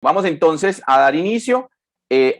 Vamos entonces a dar inicio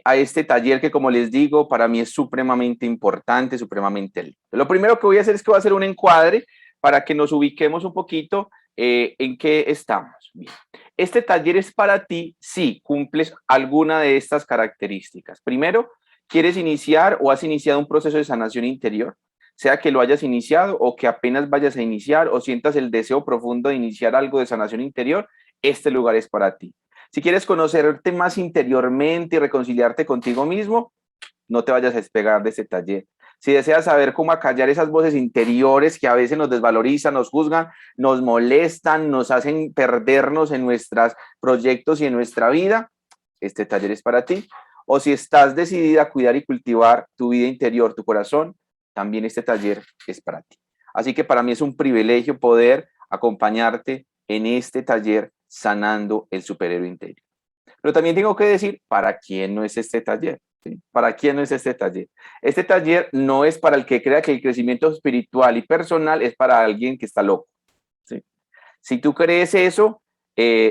a este taller que, como les digo, para mí es supremamente importante, supremamente lindo. Lo primero que voy a hacer es que voy a hacer un encuadre para que nos ubiquemos un poquito en qué estamos. Bien. Este taller es para ti si cumples alguna de estas características. Primero, ¿quieres iniciar o has iniciado un proceso de sanación interior? Sea que lo hayas iniciado o que apenas vayas a iniciar o sientas el deseo profundo de iniciar algo de sanación interior, este lugar es para ti. Si quieres conocerte más interiormente y reconciliarte contigo mismo, no te vayas a despegar de este taller. Si deseas saber cómo acallar esas voces interiores que a veces nos desvalorizan, nos juzgan, nos molestan, nos hacen perdernos en nuestros proyectos y en nuestra vida, este taller es para ti. O si estás decidida a cuidar y cultivar tu vida interior, tu corazón, también este taller es para ti. Así que para mí es un privilegio poder acompañarte en este taller sanando el superhéroe interior. Pero también tengo que decir, ¿para quién no es este taller? ¿Sí? ¿Para quién no es este taller? Este taller no es para el que crea que el crecimiento espiritual y personal es para alguien que está loco. ¿Sí? Si tú crees eso,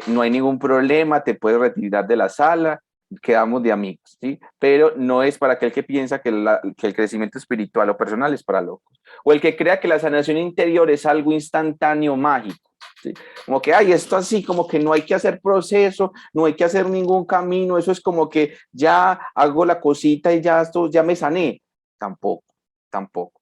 no hay ningún problema, te puedes retirar de la sala, quedamos de amigos, ¿sí? Pero no es para aquel que piensa que el crecimiento espiritual o personal es para locos. O el que crea que la sanación interior es algo instantáneo, mágico. ¿Sí? Como que, ay, esto así, como que no hay que hacer proceso, no hay que hacer ningún camino, eso es como que ya hago la cosita y ya, esto, ya me sané. Tampoco, tampoco.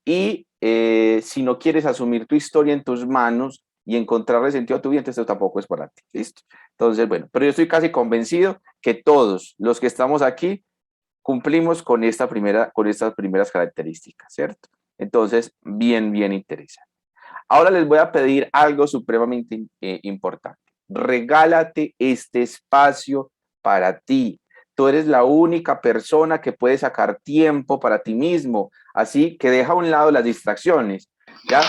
Y si no quieres asumir tu historia en tus manos y encontrarle sentido a tu vida, entonces esto tampoco es para ti. ¿Listo? Entonces, bueno, pero yo estoy casi convencido que todos los que estamos aquí cumplimos con con estas primeras características, ¿cierto? Entonces, bien, bien interesante. Ahora les voy a pedir algo supremamente importante. Regálate este espacio para ti. Tú eres la única persona que puede sacar tiempo para ti mismo. Así que deja a un lado las distracciones. ¿Ya?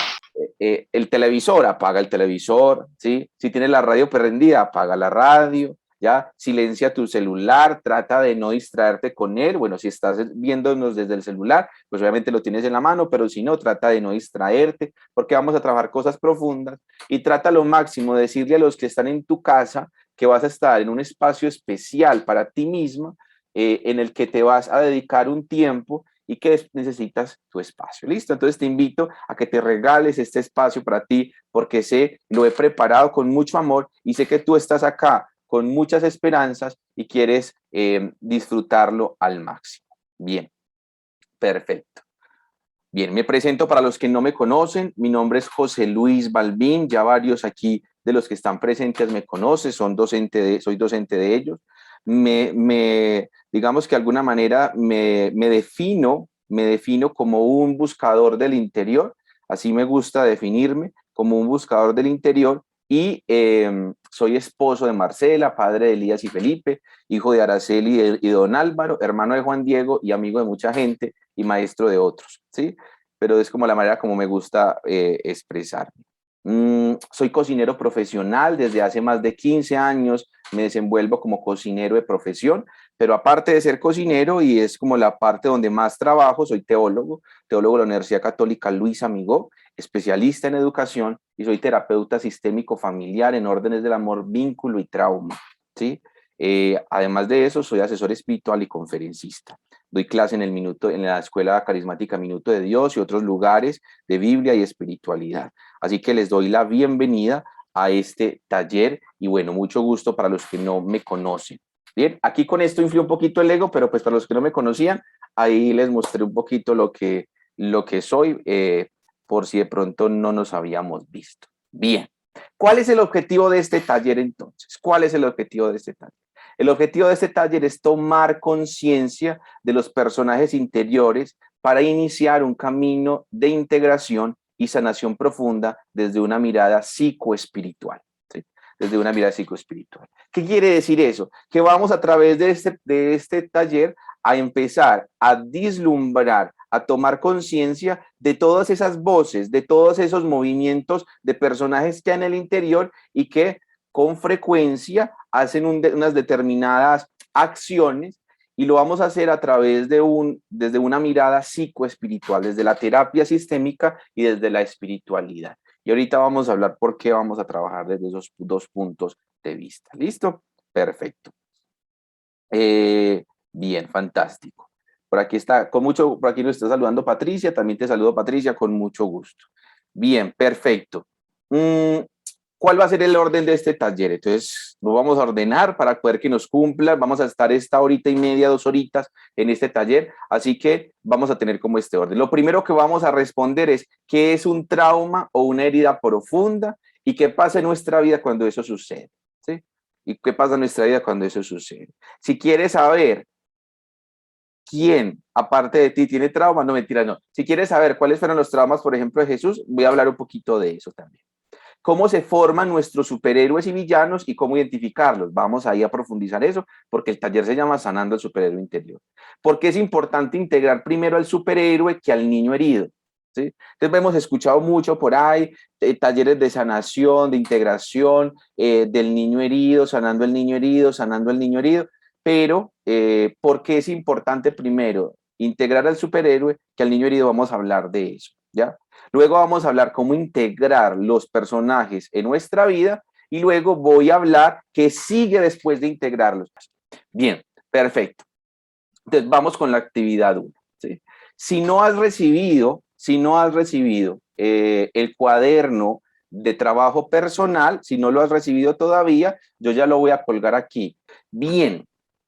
El televisor, apaga el televisor. ¿Sí? Si tienes la radio prendida, apaga la radio. ¿Ya? Silencia tu celular, trata de no distraerte con él. Bueno, si estás viéndonos desde el celular, pues obviamente lo tienes en la mano, pero si no, trata de no distraerte, porque vamos a trabajar cosas profundas y trata lo máximo de decirle a los que están en tu casa que vas a estar en un espacio especial para ti misma, en el que te vas a dedicar un tiempo y que necesitas tu espacio. ¿Listo? Entonces te invito a que te regales este espacio para ti, porque sé, lo he preparado con mucho amor y sé que tú estás acá con muchas esperanzas y quieres disfrutarlo al máximo. Bien, perfecto. Bien, me presento para los que no me conocen. Mi nombre es José Luis Balbín. Ya varios aquí de los que están presentes me conocen, soy docente de ellos. Digamos que de alguna manera me defino como un buscador del interior. Así me gusta definirme, como un buscador del interior. Y soy esposo de Marcela, padre de Elías y Felipe, hijo de Araceli y Don Álvaro, hermano de Juan Diego y amigo de mucha gente y maestro de otros, ¿sí? Pero es como la manera como me gusta expresarme. Soy cocinero profesional desde hace más de 15 años, me desenvuelvo como cocinero de profesión, pero aparte de ser cocinero, y es como la parte donde más trabajo, soy teólogo de la Universidad Católica Luis Amigó, especialista en educación, y soy terapeuta sistémico familiar en órdenes del amor, vínculo y trauma, ¿sí? Además de eso, soy asesor espiritual y conferencista. Doy clase en la Escuela Carismática Minuto de Dios y otros lugares de Biblia y espiritualidad. Así que les doy la bienvenida a este taller y bueno, mucho gusto para los que no me conocen. Bien, aquí con esto influye un poquito el ego, pero pues para los que no me conocían, ahí les mostré un poquito lo que soy, por si de pronto no nos habíamos visto. Bien, ¿cuál es el objetivo de este taller entonces? ¿Cuál es el objetivo de este taller? El objetivo de este taller es tomar conciencia de los personajes interiores para iniciar un camino de integración y sanación profunda desde una mirada psicoespiritual. ¿Sí? Desde una mirada psicoespiritual. ¿Qué quiere decir eso? Que vamos a través de este taller a empezar a vislumbrar, a tomar conciencia de todas esas voces, de todos esos movimientos de personajes que hay en el interior y que con frecuencia hacen unas determinadas acciones y lo vamos a hacer a través desde una mirada psicoespiritual, desde la terapia sistémica y desde la espiritualidad. Y ahorita vamos a hablar por qué vamos a trabajar desde esos dos puntos de vista. ¿Listo? Perfecto. Bien, fantástico. Por aquí está, por aquí nos está saludando Patricia, también te saludo Patricia, con mucho gusto. Bien, perfecto. ¿Cuál va a ser el orden de este taller? Entonces, lo vamos a ordenar para poder que nos cumpla. Vamos a estar esta horita y media, 2 horitas en este taller, así que vamos a tener como este orden. Lo primero que vamos a responder es qué es un trauma o una herida profunda y qué pasa en nuestra vida cuando eso sucede, ¿sí? ¿Y qué pasa en nuestra vida cuando eso sucede? Si quieres saber quién, aparte de ti, tiene trauma, no, mentira, no. Si quieres saber cuáles fueron los traumas, por ejemplo, de Jesús, voy a hablar un poquito de eso también. Cómo se forman nuestros superhéroes y villanos y cómo identificarlos. Vamos ahí a profundizar eso, porque el taller se llama Sanando el Superhéroe Interior. Porque es importante integrar primero al superhéroe que al niño herido. ¿Sí? Entonces hemos escuchado mucho por ahí, talleres de sanación, de integración del niño herido, sanando el niño herido, sanando el niño herido, pero ¿por qué es importante primero integrar al superhéroe que al niño herido? Vamos a hablar de eso, ¿ya? Luego vamos a hablar cómo integrar los personajes en nuestra vida y luego voy a hablar qué sigue después de integrarlos. Bien, perfecto. Entonces vamos con la actividad 1. ¿Sí? Si no has recibido el cuaderno de trabajo personal, si no lo has recibido todavía, yo ya lo voy a colgar aquí. Bien,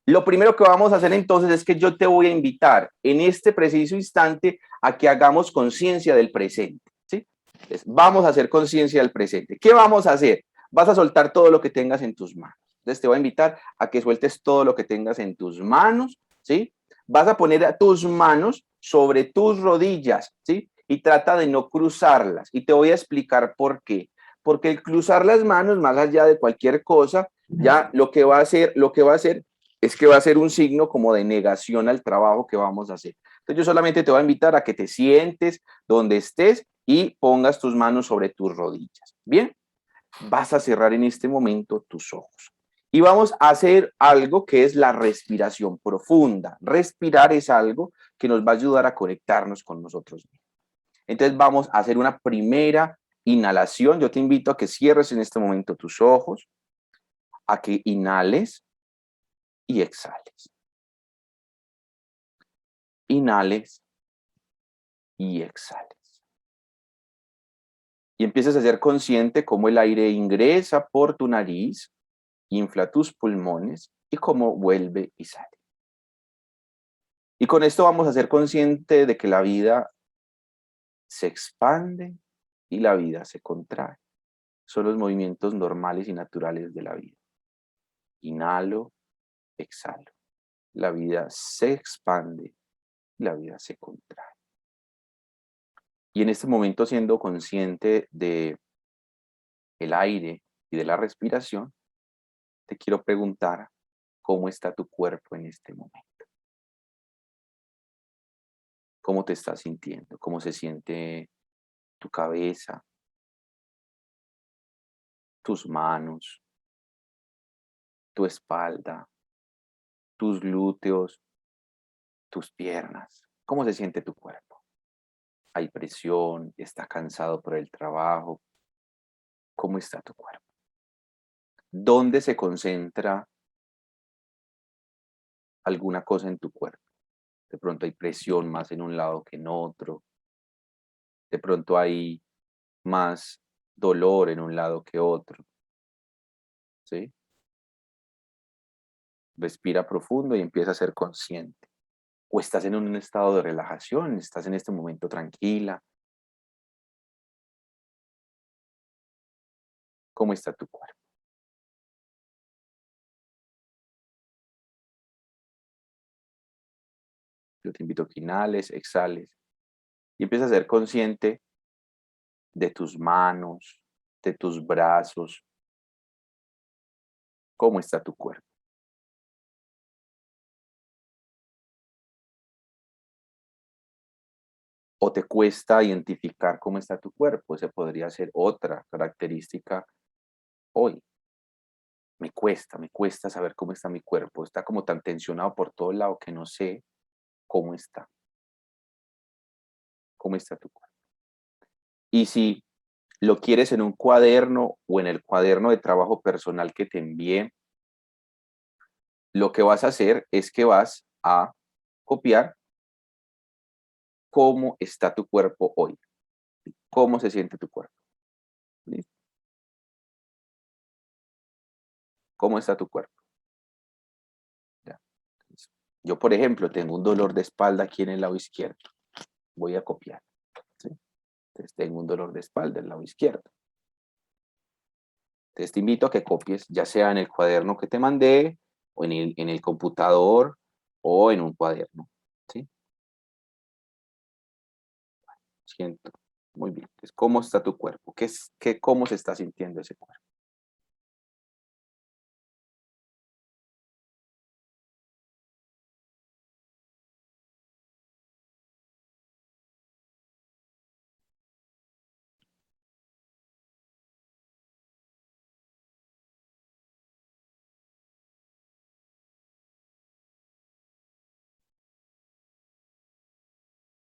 lo primero que vamos a hacer entonces es que yo te voy a invitar en este preciso instante a que hagamos conciencia del presente. ¿Sí? Entonces, vamos a hacer conciencia del presente. ¿Qué vamos a hacer? Vas a soltar todo lo que tengas en tus manos. Entonces te voy a invitar a que sueltes todo lo que tengas en tus manos, ¿sí? Vas a poner tus manos sobre tus rodillas, ¿sí? Y trata de no cruzarlas. Y te voy a explicar por qué. Porque el cruzar las manos, más allá de cualquier cosa, ya lo que va a hacer es que va a ser un signo como de negación al trabajo que vamos a hacer. Entonces yo solamente te voy a invitar a que te sientes donde estés y pongas tus manos sobre tus rodillas. Bien, vas a cerrar en este momento tus ojos. Y vamos a hacer algo que es la respiración profunda. Respirar es algo que nos va a ayudar a conectarnos con nosotros mismos. Entonces vamos a hacer una primera inhalación. Yo te invito a que cierres en este momento tus ojos, a que inhales y exhales. Inhales y exhales. Y empiezas a ser consciente cómo el aire ingresa por tu nariz, infla tus pulmones y cómo vuelve y sale. Y con esto vamos a ser conscientes de que la vida se expande y la vida se contrae. Son los movimientos normales y naturales de la vida. Inhalo, exhalo. La vida se expande y la vida se contrae. Y en este momento, siendo consciente de el aire y de la respiración, te quiero preguntar cómo está tu cuerpo en este momento. ¿Cómo te estás sintiendo? ¿Cómo se siente tu cabeza, tus manos, tu espalda, tus glúteos, tus piernas? ¿Cómo se siente tu cuerpo? ¿Hay presión? ¿Está cansado por el trabajo? ¿Cómo está tu cuerpo? ¿Dónde se concentra alguna cosa en tu cuerpo? De pronto hay presión más en un lado que en otro. De pronto hay más dolor en un lado que otro. ¿Sí? Respira profundo y empieza a ser consciente. O estás en un estado de relajación, estás en este momento tranquila. ¿Cómo está tu cuerpo? Yo te invito a que inhales, exhales y empieza a ser consciente de tus manos, de tus brazos. ¿Cómo está tu cuerpo? ¿O te cuesta identificar cómo está tu cuerpo? Esa podría ser otra característica hoy. Me cuesta saber cómo está mi cuerpo. Está como tan tensionado por todo lado que no sé cómo está. ¿Cómo está tu cuerpo? Y si lo quieres en un cuaderno o en el cuaderno de trabajo personal que te envié, lo que vas a hacer es que vas a copiar cómo está tu cuerpo hoy, cómo se siente tu cuerpo. ¿Listo? ¿Cómo está tu cuerpo? Ya. Yo, por ejemplo, tengo un dolor de espalda aquí en el lado izquierdo. Voy a copiar. ¿Sí? Entonces, tengo un dolor de espalda en el lado izquierdo. Entonces, te invito a que copies, ya sea en el cuaderno que te mandé, o en el computador, o en un cuaderno. ¿Sí? Siento. Muy bien. Entonces, ¿cómo está tu cuerpo? ¿Cómo se está sintiendo ese cuerpo?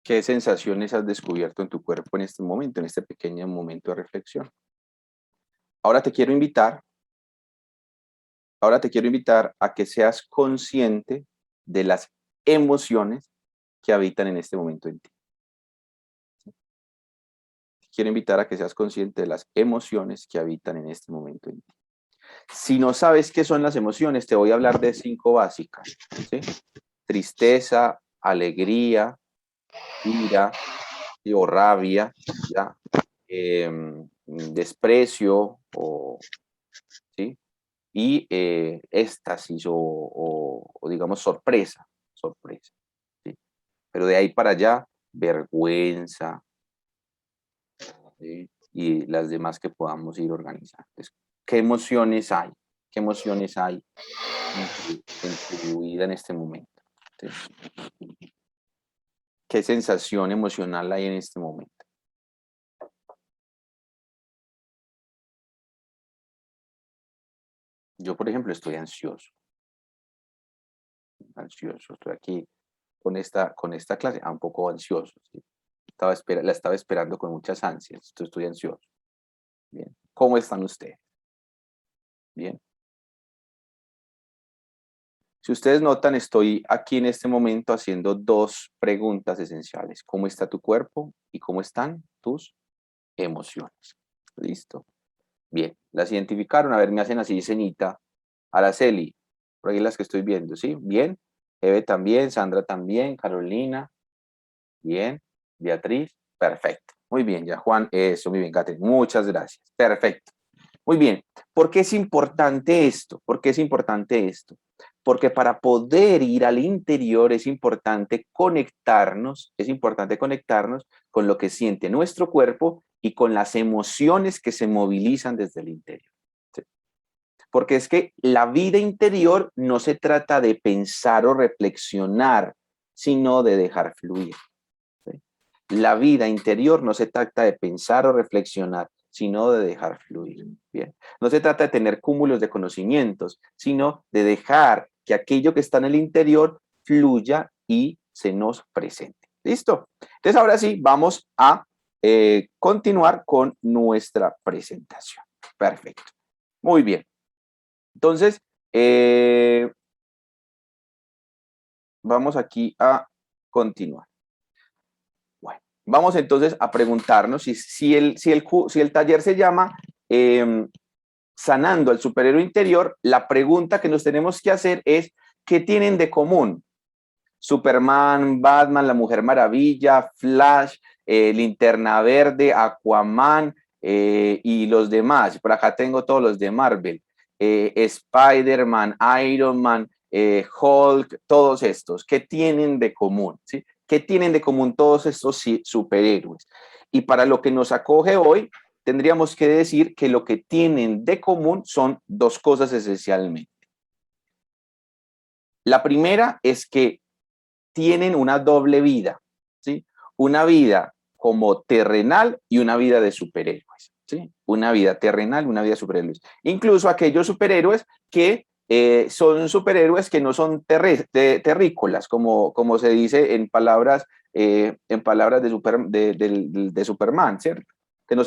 ¿Qué sensaciones has descubierto en tu cuerpo en este momento, en este pequeño momento de reflexión? Ahora te quiero invitar, ahora te quiero invitar a que seas consciente de las emociones que habitan en este momento en ti. Te quiero invitar a que seas consciente de las emociones que habitan en este momento en ti. Si no sabes qué son las emociones, te voy a hablar de 5 básicas. ¿Sí? Tristeza, alegría, ira o rabia, ¿ya? Desprecio, ¿sí? Y éxtasis o digamos sorpresa, sorpresa. ¿Sí? Pero de ahí para allá, vergüenza, ¿sí? Y las demás que podamos ir organizando. Entonces, ¿qué emociones hay? ¿Qué emociones hay en tu vida en este momento? ¿Sí? ¿Qué sensación emocional hay en este momento? Yo, por ejemplo, estoy ansioso, estoy aquí con esta clase, un poco ansioso, ¿sí? La estaba esperando con muchas ansias, estoy ansioso. Bien. ¿Cómo están ustedes? Bien. Si ustedes notan, estoy aquí en este momento haciendo 2 preguntas esenciales. ¿Cómo está tu cuerpo y cómo están tus emociones? Listo. Bien. ¿Las identificaron? A ver, me hacen así, ceñita. Araceli, por ahí las que estoy viendo, ¿sí? Bien. Eve también, Sandra también, Carolina, bien. Beatriz, perfecto. Muy bien, ya Juan, eso, muy bien, Catherine, muchas gracias. Perfecto. Muy bien, ¿por qué es importante esto? ¿Por qué es importante esto? Porque para poder ir al interior es importante conectarnos con lo que siente nuestro cuerpo y con las emociones que se movilizan desde el interior. ¿Sí? Porque es que la vida interior no se trata de pensar o reflexionar, sino de dejar fluir. ¿Sí? La vida interior no se trata de pensar o reflexionar, sino de dejar fluir. Bien. No se trata de tener cúmulos de conocimientos, sino de dejar que aquello que está en el interior fluya y se nos presente. ¿Listo? Entonces ahora sí, vamos a continuar con nuestra presentación. Perfecto. Muy bien. Entonces, vamos aquí a continuar. Bueno, vamos entonces a preguntarnos si el taller se llama Sanando al superhéroe interior, la pregunta que nos tenemos que hacer es, ¿qué tienen de común? Superman, Batman, la Mujer Maravilla, Flash, Linterna Verde, Aquaman y los demás. Por acá tengo todos los de Marvel. Spider-Man, Iron Man, Hulk, todos estos. ¿Qué tienen de común? ¿Sí? ¿Qué tienen de común todos estos superhéroes? Y para lo que nos acoge hoy, tendríamos que decir que lo que tienen de común son 2 cosas esencialmente. La primera es que tienen una doble vida, ¿sí? Una vida como terrenal y una vida de superhéroes, ¿sí? Una vida terrenal, una vida de superhéroes. Incluso aquellos superhéroes que son superhéroes que no son terrícolas, como se dice en palabras de Superman, ¿cierto? Que no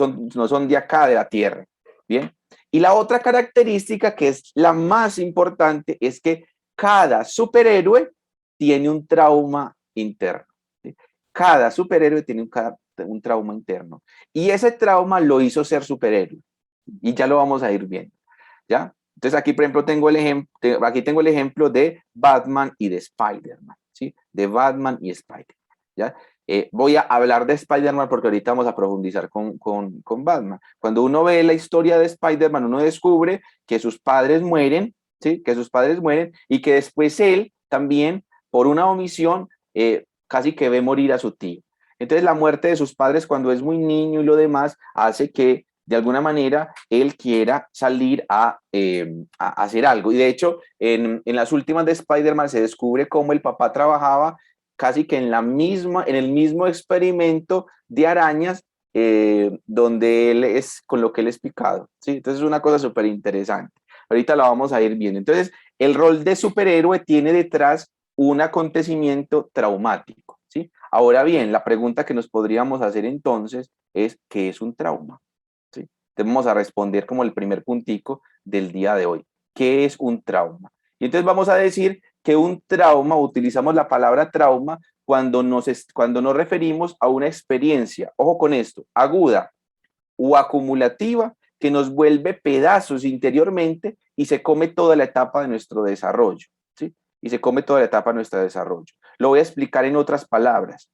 son de acá, de la Tierra, ¿bien? Y la otra característica que es la más importante es que cada superhéroe tiene un trauma interno. ¿Sí? Cada superhéroe tiene un trauma interno. Y ese trauma lo hizo ser superhéroe. Y ya lo vamos a ir viendo. ¿Ya? Entonces aquí, por ejemplo, tengo el ejemplo de Batman y de Spider-Man. ¿Sí? De Batman y Spider-Man. ¿Ya? Voy a hablar de Spider-Man porque ahorita vamos a profundizar con Batman. Cuando uno ve la historia de Spider-Man, uno descubre que sus padres mueren, ¿sí? Que sus padres mueren y que después él también, por una omisión, casi que ve morir a su tío. Entonces la muerte de sus padres cuando es muy niño y lo demás hace que de alguna manera él quiera salir a hacer algo. Y de hecho, en las últimas de Spider-Man se descubre cómo el papá trabajaba casi que en el mismo experimento de arañas donde él es, con lo que él es picado. ¿Sí? Entonces es una cosa súper interesante. Ahorita la vamos a ir viendo. Entonces, el rol de superhéroe tiene detrás un acontecimiento traumático. ¿Sí? Ahora bien, la pregunta que nos podríamos hacer entonces es, ¿qué es un trauma? ¿Sí? Entonces vamos a responder como el primer puntico del día de hoy. ¿Qué es un trauma? Y entonces vamos a decir que un trauma, utilizamos la palabra trauma cuando nos referimos a una experiencia, ojo con esto, aguda o acumulativa que nos vuelve pedazos interiormente y se come toda la etapa de nuestro desarrollo, ¿sí? Y se come toda la etapa de nuestro desarrollo. Lo voy a explicar en otras palabras,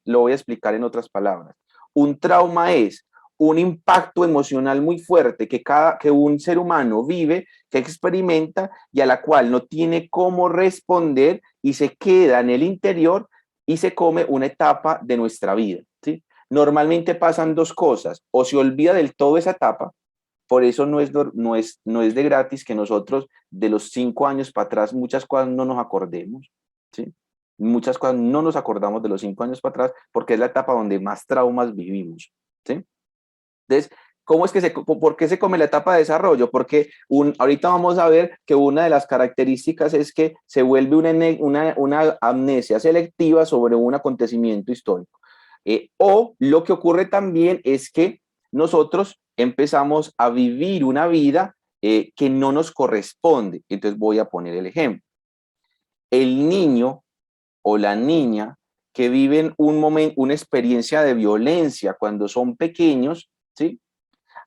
Un trauma es un impacto emocional muy fuerte que un ser humano vive, que experimenta y a la cual no tiene cómo responder y se queda en el interior y se come una etapa de nuestra vida, ¿sí? Normalmente pasan dos cosas, o se olvida del todo esa etapa, por eso no es de gratis que nosotros de los 5 años para atrás muchas cosas no nos acordemos, ¿sí? Muchas cosas no nos acordamos de los 5 años para atrás porque es la etapa donde más traumas vivimos, ¿sí? Entonces, ¿por qué se come la etapa de desarrollo? Porque ahorita vamos a ver que una de las características es que se vuelve una amnesia selectiva sobre un acontecimiento histórico. O lo que ocurre también es que nosotros empezamos a vivir una vida que no nos corresponde. Entonces voy a poner el ejemplo. El niño o la niña que viven una experiencia de violencia cuando son pequeños, ¿sí?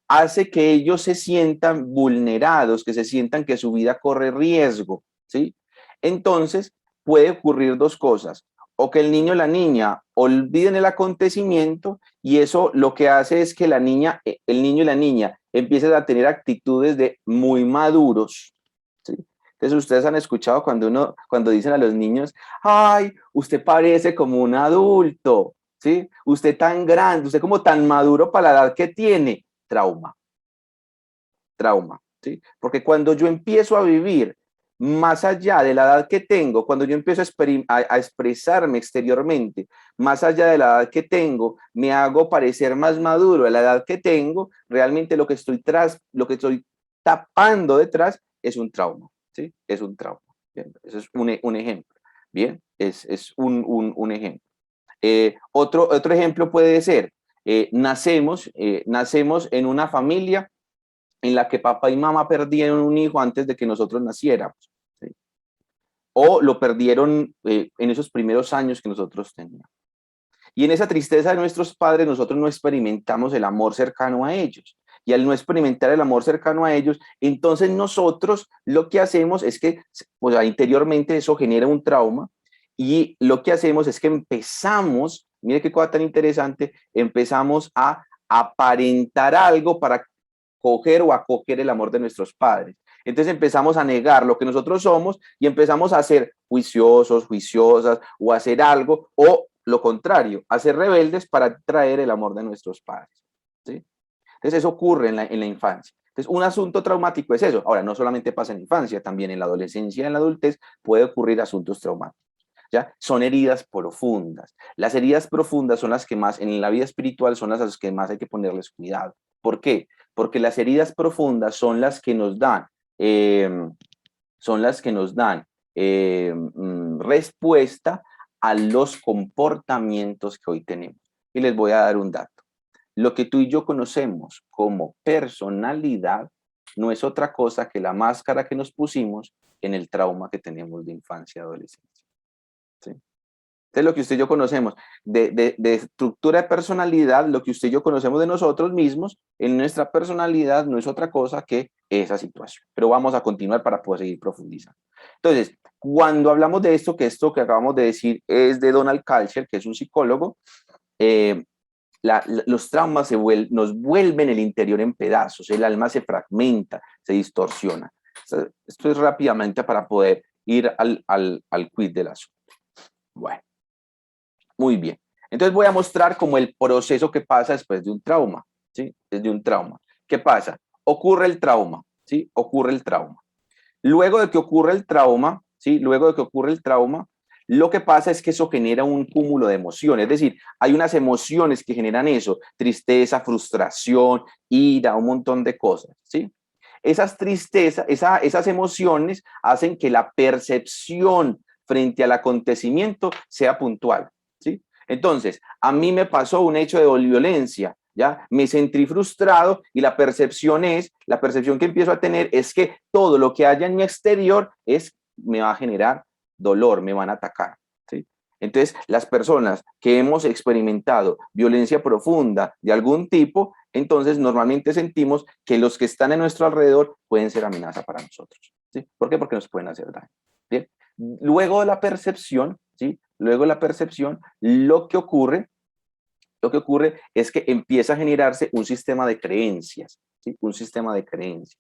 Hace que ellos se sientan vulnerados, que se sientan que su vida corre riesgo, ¿sí? Entonces, puede ocurrir dos cosas, o que el niño o la niña olviden el acontecimiento y eso lo que hace es que el niño y la niña empiecen a tener actitudes de muy maduros, ¿sí? Entonces, ustedes han escuchado cuando dicen a los niños, ay, usted parece como un adulto, ¿sí? Usted tan grande, usted como tan maduro para la edad que tiene. Trauma, ¿sí? Porque cuando yo empiezo a vivir más allá de la edad que tengo, cuando yo empiezo a expresarme exteriormente, más allá de la edad que tengo, me hago parecer más maduro a la edad que tengo, realmente lo que estoy tapando detrás es un trauma, ¿sí? Es un trauma. Bien, eso es un ejemplo. Bien, es un ejemplo. Otro ejemplo puede ser, nacemos en una familia en la que papá y mamá perdieron un hijo antes de que nosotros naciéramos, ¿sí? O lo perdieron en esos primeros años que nosotros teníamos. Y en esa tristeza de nuestros padres, nosotros no experimentamos el amor cercano a ellos. Y al no experimentar el amor cercano a ellos, entonces nosotros lo que hacemos es que, o sea, interiormente eso genera un trauma y lo que hacemos es que empezamos, mire qué cosa tan interesante, empezamos a aparentar algo para coger o acoger el amor de nuestros padres. Entonces empezamos a negar lo que nosotros somos y empezamos a ser juiciosos, juiciosas o a hacer algo o lo contrario, a ser rebeldes para traer el amor de nuestros padres, ¿sí? Entonces eso ocurre en la infancia. Entonces un asunto traumático es eso. Ahora, no solamente pasa en la infancia, también en la adolescencia y en la adultez puede ocurrir asuntos traumáticos. ¿Ya? Son heridas profundas. Las heridas profundas son las que más, en la vida espiritual, son las que más hay que ponerles cuidado. ¿Por qué? Porque las heridas profundas son las que nos dan, eh, son las que nos dan respuesta a los comportamientos que hoy tenemos. Y les voy a dar un dato. Lo que tú y yo conocemos como personalidad no es otra cosa que la máscara que nos pusimos en el trauma que tenemos de infancia y adolescencia. ¿Sí? Entonces, lo que usted y yo conocemos de estructura de personalidad, lo que usted y yo conocemos de nosotros mismos, en nuestra personalidad no es otra cosa que esa situación. Pero vamos a continuar para poder seguir profundizando. Entonces, cuando hablamos de esto que acabamos de decir es de Donald Kaiser, que es un psicólogo, los traumas nos vuelven el interior en pedazos, el alma se fragmenta, se distorsiona. Esto es rápidamente para poder ir al quid del asunto. Bueno, muy bien. Entonces voy a mostrar como el proceso que pasa después de un trauma, ¿sí? Desde un trauma. ¿Qué pasa? Ocurre el trauma, ¿sí? Ocurre el trauma. Luego de que ocurre el trauma, ¿sí? Luego de que ocurre el trauma, lo que pasa es que eso genera un cúmulo de emociones, es decir, hay unas emociones que generan eso, tristeza, frustración, ira, un montón de cosas, ¿sí? Esas tristezas, esas emociones hacen que la percepción frente al acontecimiento sea puntual, ¿sí? Entonces, a mí me pasó un hecho de violencia, ¿ya? Me sentí frustrado y la percepción que empiezo a tener es que todo lo que haya en mi exterior me va a generar dolor, me van a atacar, ¿sí? Entonces, las personas que hemos experimentado violencia profunda de algún tipo, entonces normalmente sentimos que los que están en nuestro alrededor pueden ser amenaza para nosotros, ¿sí? ¿Por qué? Porque nos pueden hacer daño, ¿bien? Luego de la percepción, ¿sí? Luego de la percepción, lo que ocurre es que empieza a generarse un sistema de creencias, ¿sí? Un sistema de creencias.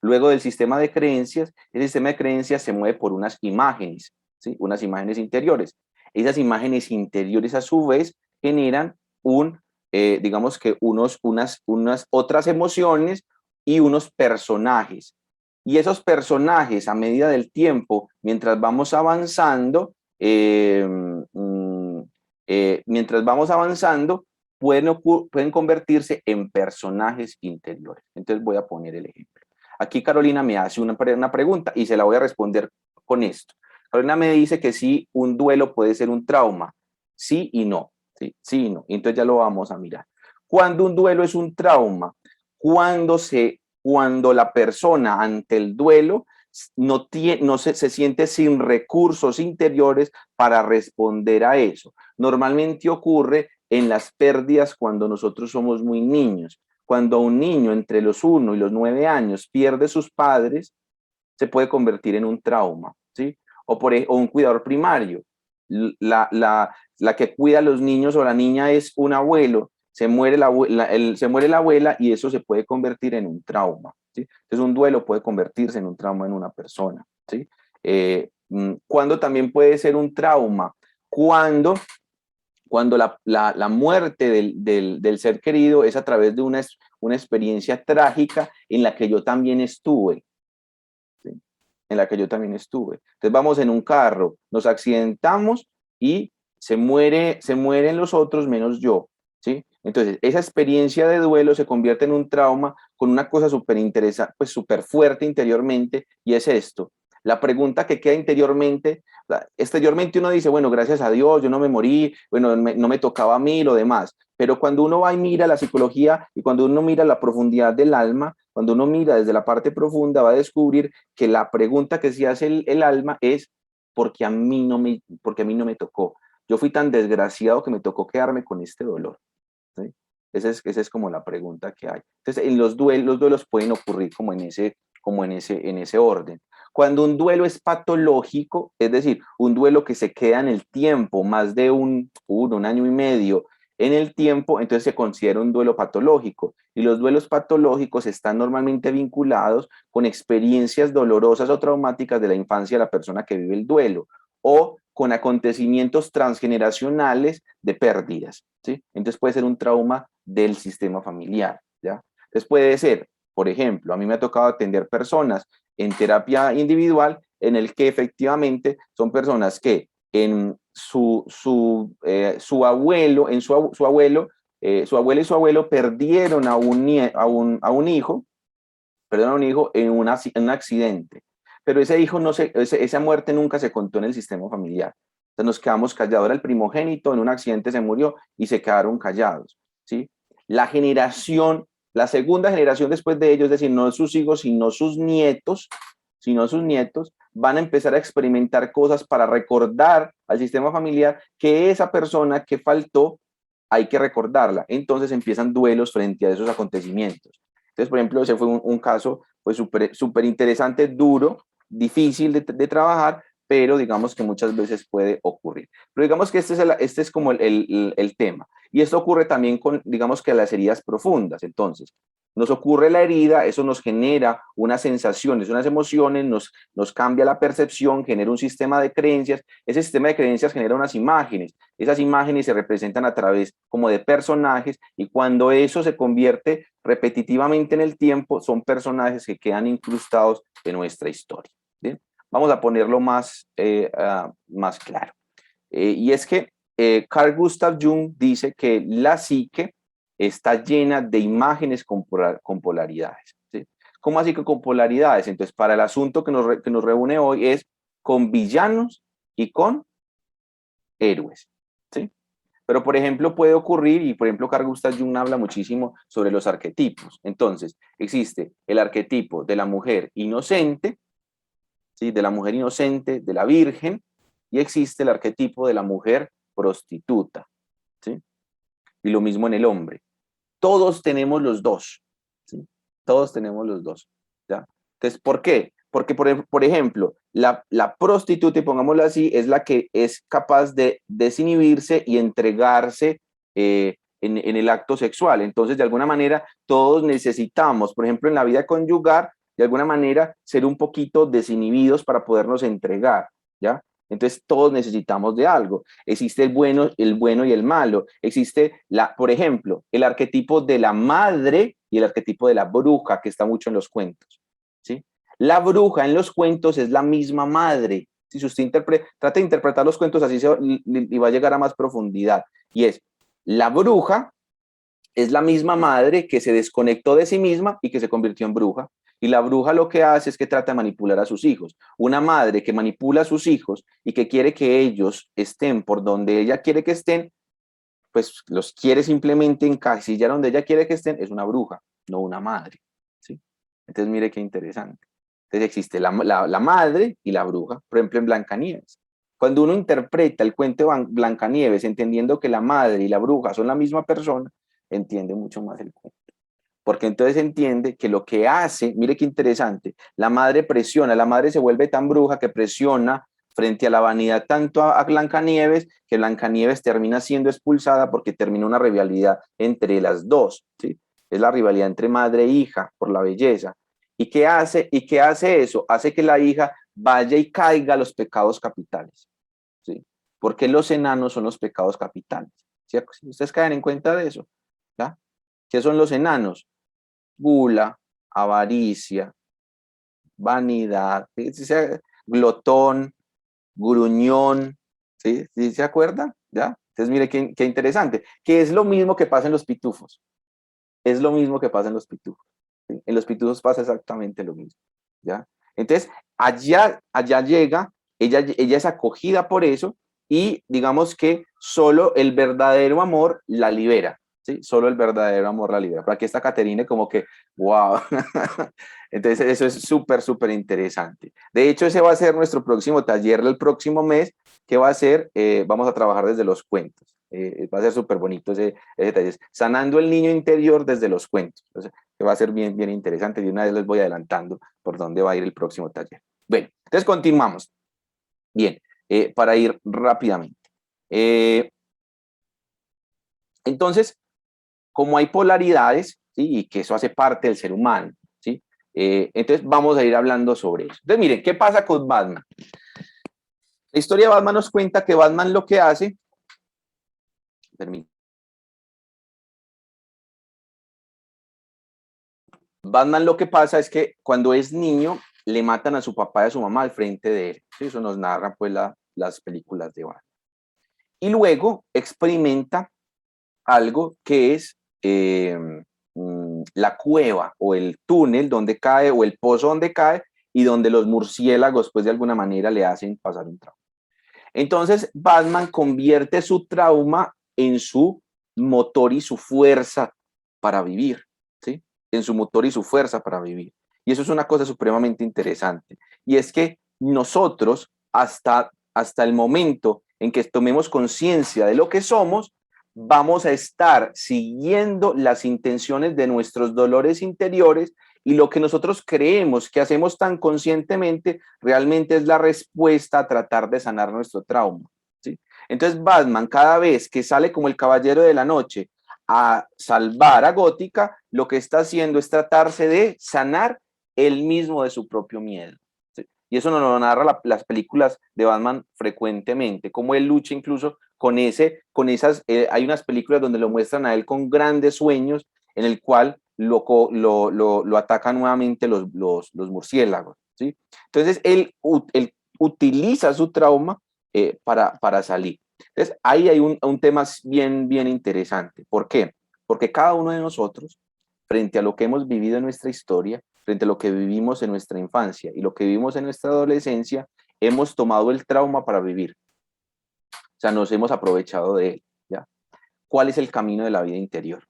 Luego del sistema de creencias, el sistema de creencias se mueve por unas imágenes, ¿sí? Unas imágenes interiores. Esas imágenes interiores a su vez generan digamos que unas otras emociones y unos personajes. Y esos personajes a medida del tiempo, mientras vamos avanzando, pueden convertirse en personajes interiores. Entonces voy a poner el ejemplo. Aquí Carolina me hace una pregunta y se la voy a responder con esto. Carolina me dice que sí, un duelo puede ser un trauma. Sí y no. Sí, sí y no. Entonces ya lo vamos a mirar. Cuando un duelo es un trauma, cuando la persona ante el duelo se siente sin recursos interiores para responder a eso. Normalmente ocurre en las pérdidas cuando nosotros somos muy niños. Cuando un niño entre los 1 y los 9 años pierde sus padres, se puede convertir en un trauma, ¿sí? O un cuidador primario. La que cuida a los niños o la niña es un abuelo, se muere la abuela y eso se puede convertir en un trauma, ¿sí? Entonces un duelo puede convertirse en un trauma en una persona, ¿sí? ¿Cuándo también puede ser un trauma? Cuando la muerte del ser querido es a través de una experiencia trágica en la que yo también estuve, ¿sí? En la que yo también estuve. Entonces vamos en un carro, nos accidentamos y se mueren los otros menos yo, ¿sí? Entonces esa experiencia de duelo se convierte en un trauma con una cosa súper interesante, pues súper fuerte interiormente, y es esto. La pregunta que queda interiormente, exteriormente uno dice, bueno, gracias a Dios, yo no me morí, bueno, no me tocaba a mí, lo demás. Pero cuando uno va y mira la psicología y cuando uno mira la profundidad del alma, cuando uno mira desde la parte profunda, va a descubrir que la pregunta que se hace el alma es, porque a mí no me tocó. Yo fui tan desgraciado que me tocó quedarme con este dolor, ¿sí? Esa es como la pregunta que hay. Entonces, los duelos pueden ocurrir como en ese orden. Cuando un duelo es patológico, es decir, un duelo que se queda en el tiempo, más de un año y medio en el tiempo, entonces se considera un duelo patológico. Y los duelos patológicos están normalmente vinculados con experiencias dolorosas o traumáticas de la infancia de la persona que vive el duelo, o con acontecimientos transgeneracionales de pérdidas, ¿sí? Entonces puede ser un trauma del sistema familiar, ¿ya? Entonces puede ser, por ejemplo, a mí me ha tocado atender personas en terapia individual en el que efectivamente son personas que en su abuela y su abuelo perdieron a un hijo en un accidente. Pero ese hijo esa muerte nunca se contó en el sistema familiar. Entonces nos quedamos callados. Era el primogénito, en un accidente se murió y se quedaron callados, ¿sí? La segunda generación después de ellos, es decir, no sus hijos, sino sus nietos, van a empezar a experimentar cosas para recordar al sistema familiar que esa persona que faltó hay que recordarla. Entonces empiezan duelos frente a esos acontecimientos. Entonces, por ejemplo, ese fue un caso pues súper interesante, duro, difícil de trabajar, pero digamos que muchas veces puede ocurrir. Pero digamos que este es como el tema. Y esto ocurre también con, digamos que las heridas profundas. Entonces, nos ocurre la herida, eso nos genera unas sensaciones, unas emociones, nos cambia la percepción, genera un sistema de creencias, ese sistema de creencias genera unas imágenes, esas imágenes se representan a través como de personajes y cuando eso se convierte repetitivamente en el tiempo, son personajes que quedan incrustados en nuestra historia. ¿Bien? Vamos a ponerlo más claro. Y es que Carl Gustav Jung dice que la psique está llena de imágenes con polaridades. ¿Sí? ¿Cómo así que con polaridades? Entonces, para el asunto que nos reúne hoy es con villanos y con héroes. ¿Sí? Pero, por ejemplo, puede ocurrir, y por ejemplo, Carl Gustav Jung habla muchísimo sobre los arquetipos. Entonces, existe el arquetipo de la mujer inocente, ¿sí? De la mujer inocente, de la virgen, y existe el arquetipo de la mujer prostituta. ¿Sí? Y lo mismo en el hombre. Todos tenemos los dos. ¿Sí? Todos tenemos los dos. ¿Ya? Entonces, ¿por qué? Porque, por ejemplo, la prostituta, y pongámoslo así, es la que es capaz de desinhibirse y entregarse en el acto sexual. Entonces, de alguna manera, todos necesitamos, por ejemplo, en la vida conyugal, de alguna manera, ser un poquito desinhibidos para podernos entregar, ¿ya? Entonces, todos necesitamos de algo. Existe el bueno y el malo. Existe, por ejemplo, el arquetipo de la madre y el arquetipo de la bruja, que está mucho en los cuentos, ¿sí? La bruja en los cuentos es la misma madre. Si usted trata de interpretar los cuentos así y va a llegar a más profundidad. Y es, la bruja es la misma madre que se desconectó de sí misma y que se convirtió en bruja. Y la bruja lo que hace es que trata de manipular a sus hijos. Una madre que manipula a sus hijos y que quiere que ellos estén por donde ella quiere que estén, pues los quiere simplemente encasillar donde ella quiere que estén, es una bruja, no una madre. ¿Sí? Entonces mire qué interesante. Entonces existe la madre y la bruja, por ejemplo en Blancanieves. Cuando uno interpreta el cuento de Blancanieves entendiendo que la madre y la bruja son la misma persona, entiende mucho más el cuento. Porque entonces entiende que lo que hace, mire qué interesante, la madre presiona, la madre se vuelve tan bruja que presiona frente a la vanidad tanto a Blancanieves, que Blancanieves termina siendo expulsada porque termina una rivalidad entre las dos, ¿sí? Es la rivalidad entre madre e hija por la belleza. ¿Y qué hace? ¿Y qué hace eso? Hace que la hija vaya y caiga a los pecados capitales, ¿sí? Porque los enanos son los pecados capitales. ¿Sí? Ustedes caen en cuenta de eso, ¿ya? ¿Qué son los enanos? Gula, avaricia, vanidad, glotón, gruñón, ¿sí? ¿Sí se acuerda? ¿Ya? Entonces, mire qué interesante, que es lo mismo que pasa en los pitufos, es lo mismo que pasa en los pitufos, ¿sí? En los pitufos pasa exactamente lo mismo, ¿ya? Entonces, allá llega, ella es acogida por eso y digamos que solo el verdadero amor la libera, ¿sí? Solo el verdadero amor la libera. Pero aquí está Caterine como que, wow. Entonces, eso es súper interesante. De hecho, ese va a ser nuestro próximo taller del próximo mes, que va a ser, vamos a trabajar desde los cuentos. Va a ser súper bonito ese taller. Sanando el niño interior desde los cuentos. Entonces, que va a ser bien interesante. De una vez les voy adelantando por dónde va a ir el próximo taller. Bueno, entonces continuamos. Bien, para ir rápidamente. Entonces, como hay polaridades, ¿sí? Y que eso hace parte del ser humano, ¿sí? Entonces vamos a ir hablando sobre eso. Entonces miren, ¿qué pasa con Batman? La historia de Batman nos cuenta que Batman lo que hace, permítame, Batman lo que pasa es que cuando es niño le matan a su papá y a su mamá al frente de él, ¿sí? Eso nos narra pues las películas de Batman. Y luego experimenta algo que es la cueva o el túnel donde cae o el pozo donde cae y donde los murciélagos pues de alguna manera le hacen pasar un trauma. Entonces Batman convierte su trauma en su motor y su fuerza para vivir, ¿sí? En su motor y su fuerza para vivir. Y eso es una cosa supremamente interesante. Y es que nosotros hasta el momento en que tomemos conciencia de lo que somos, vamos a estar siguiendo las intenciones de nuestros dolores interiores, y lo que nosotros creemos que hacemos tan conscientemente realmente es la respuesta a tratar de sanar nuestro trauma, ¿sí? Entonces Batman, cada vez que sale como el caballero de la noche a salvar a Gótica, lo que está haciendo es tratarse de sanar él mismo de su propio miedo, ¿sí? Y eso nos lo narra las películas de Batman frecuentemente, como él lucha incluso con esas, hay unas películas donde lo muestran a él con grandes sueños, en el cual lo atacan nuevamente los murciélagos, ¿sí? Entonces él utiliza su trauma para salir. Entonces ahí hay un tema bien interesante. ¿Por qué? Porque cada uno de nosotros, frente a lo que hemos vivido en nuestra historia, frente a lo que vivimos en nuestra infancia y lo que vivimos en nuestra adolescencia, hemos tomado el trauma para vivir. O sea, nos hemos aprovechado de él, ¿ya? ¿Cuál es el camino de la vida interior?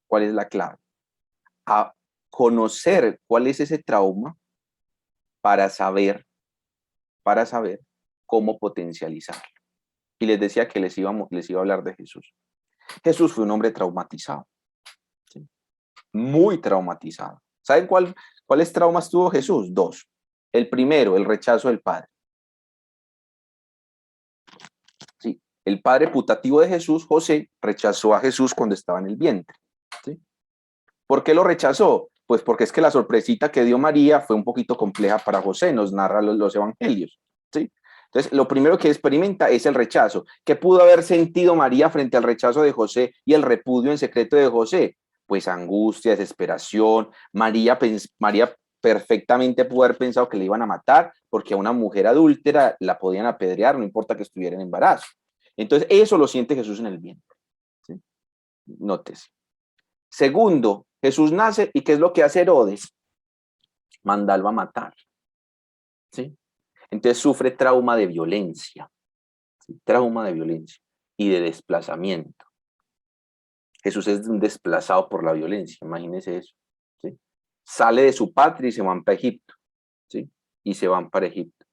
¿Cuál es la clave? A conocer cuál es ese trauma para saber cómo potencializarlo. Y les decía que les iba a hablar de Jesús. Jesús fue un hombre traumatizado, ¿sí? Muy traumatizado. ¿Saben cuáles traumas tuvo Jesús? Dos. El primero, el rechazo del Padre. ¿Sí? El padre putativo de Jesús, José, rechazó a Jesús cuando estaba en el vientre, ¿sí? ¿Por qué lo rechazó? Pues porque es que la sorpresita que dio María fue un poquito compleja para José, nos narra los evangelios, ¿sí? Entonces, lo primero que experimenta es el rechazo. ¿Qué pudo haber sentido María frente al rechazo de José y el repudio en secreto de José? Pues angustia, desesperación. María perfectamente pudo haber pensado que le iban a matar, porque a una mujer adúltera la podían apedrear, no importa que estuviera en embarazo. Entonces, eso lo siente Jesús en el vientre, ¿sí? Nótese. Segundo, Jesús nace, ¿y qué es lo que hace Herodes? Mandarlo a matar, ¿sí? Entonces sufre trauma de violencia, ¿sí? Trauma de violencia y de desplazamiento. Jesús es un desplazado por la violencia, imagínense eso, ¿sí? Sale de su patria y se van para Egipto, ¿sí? Y se van para Egipto.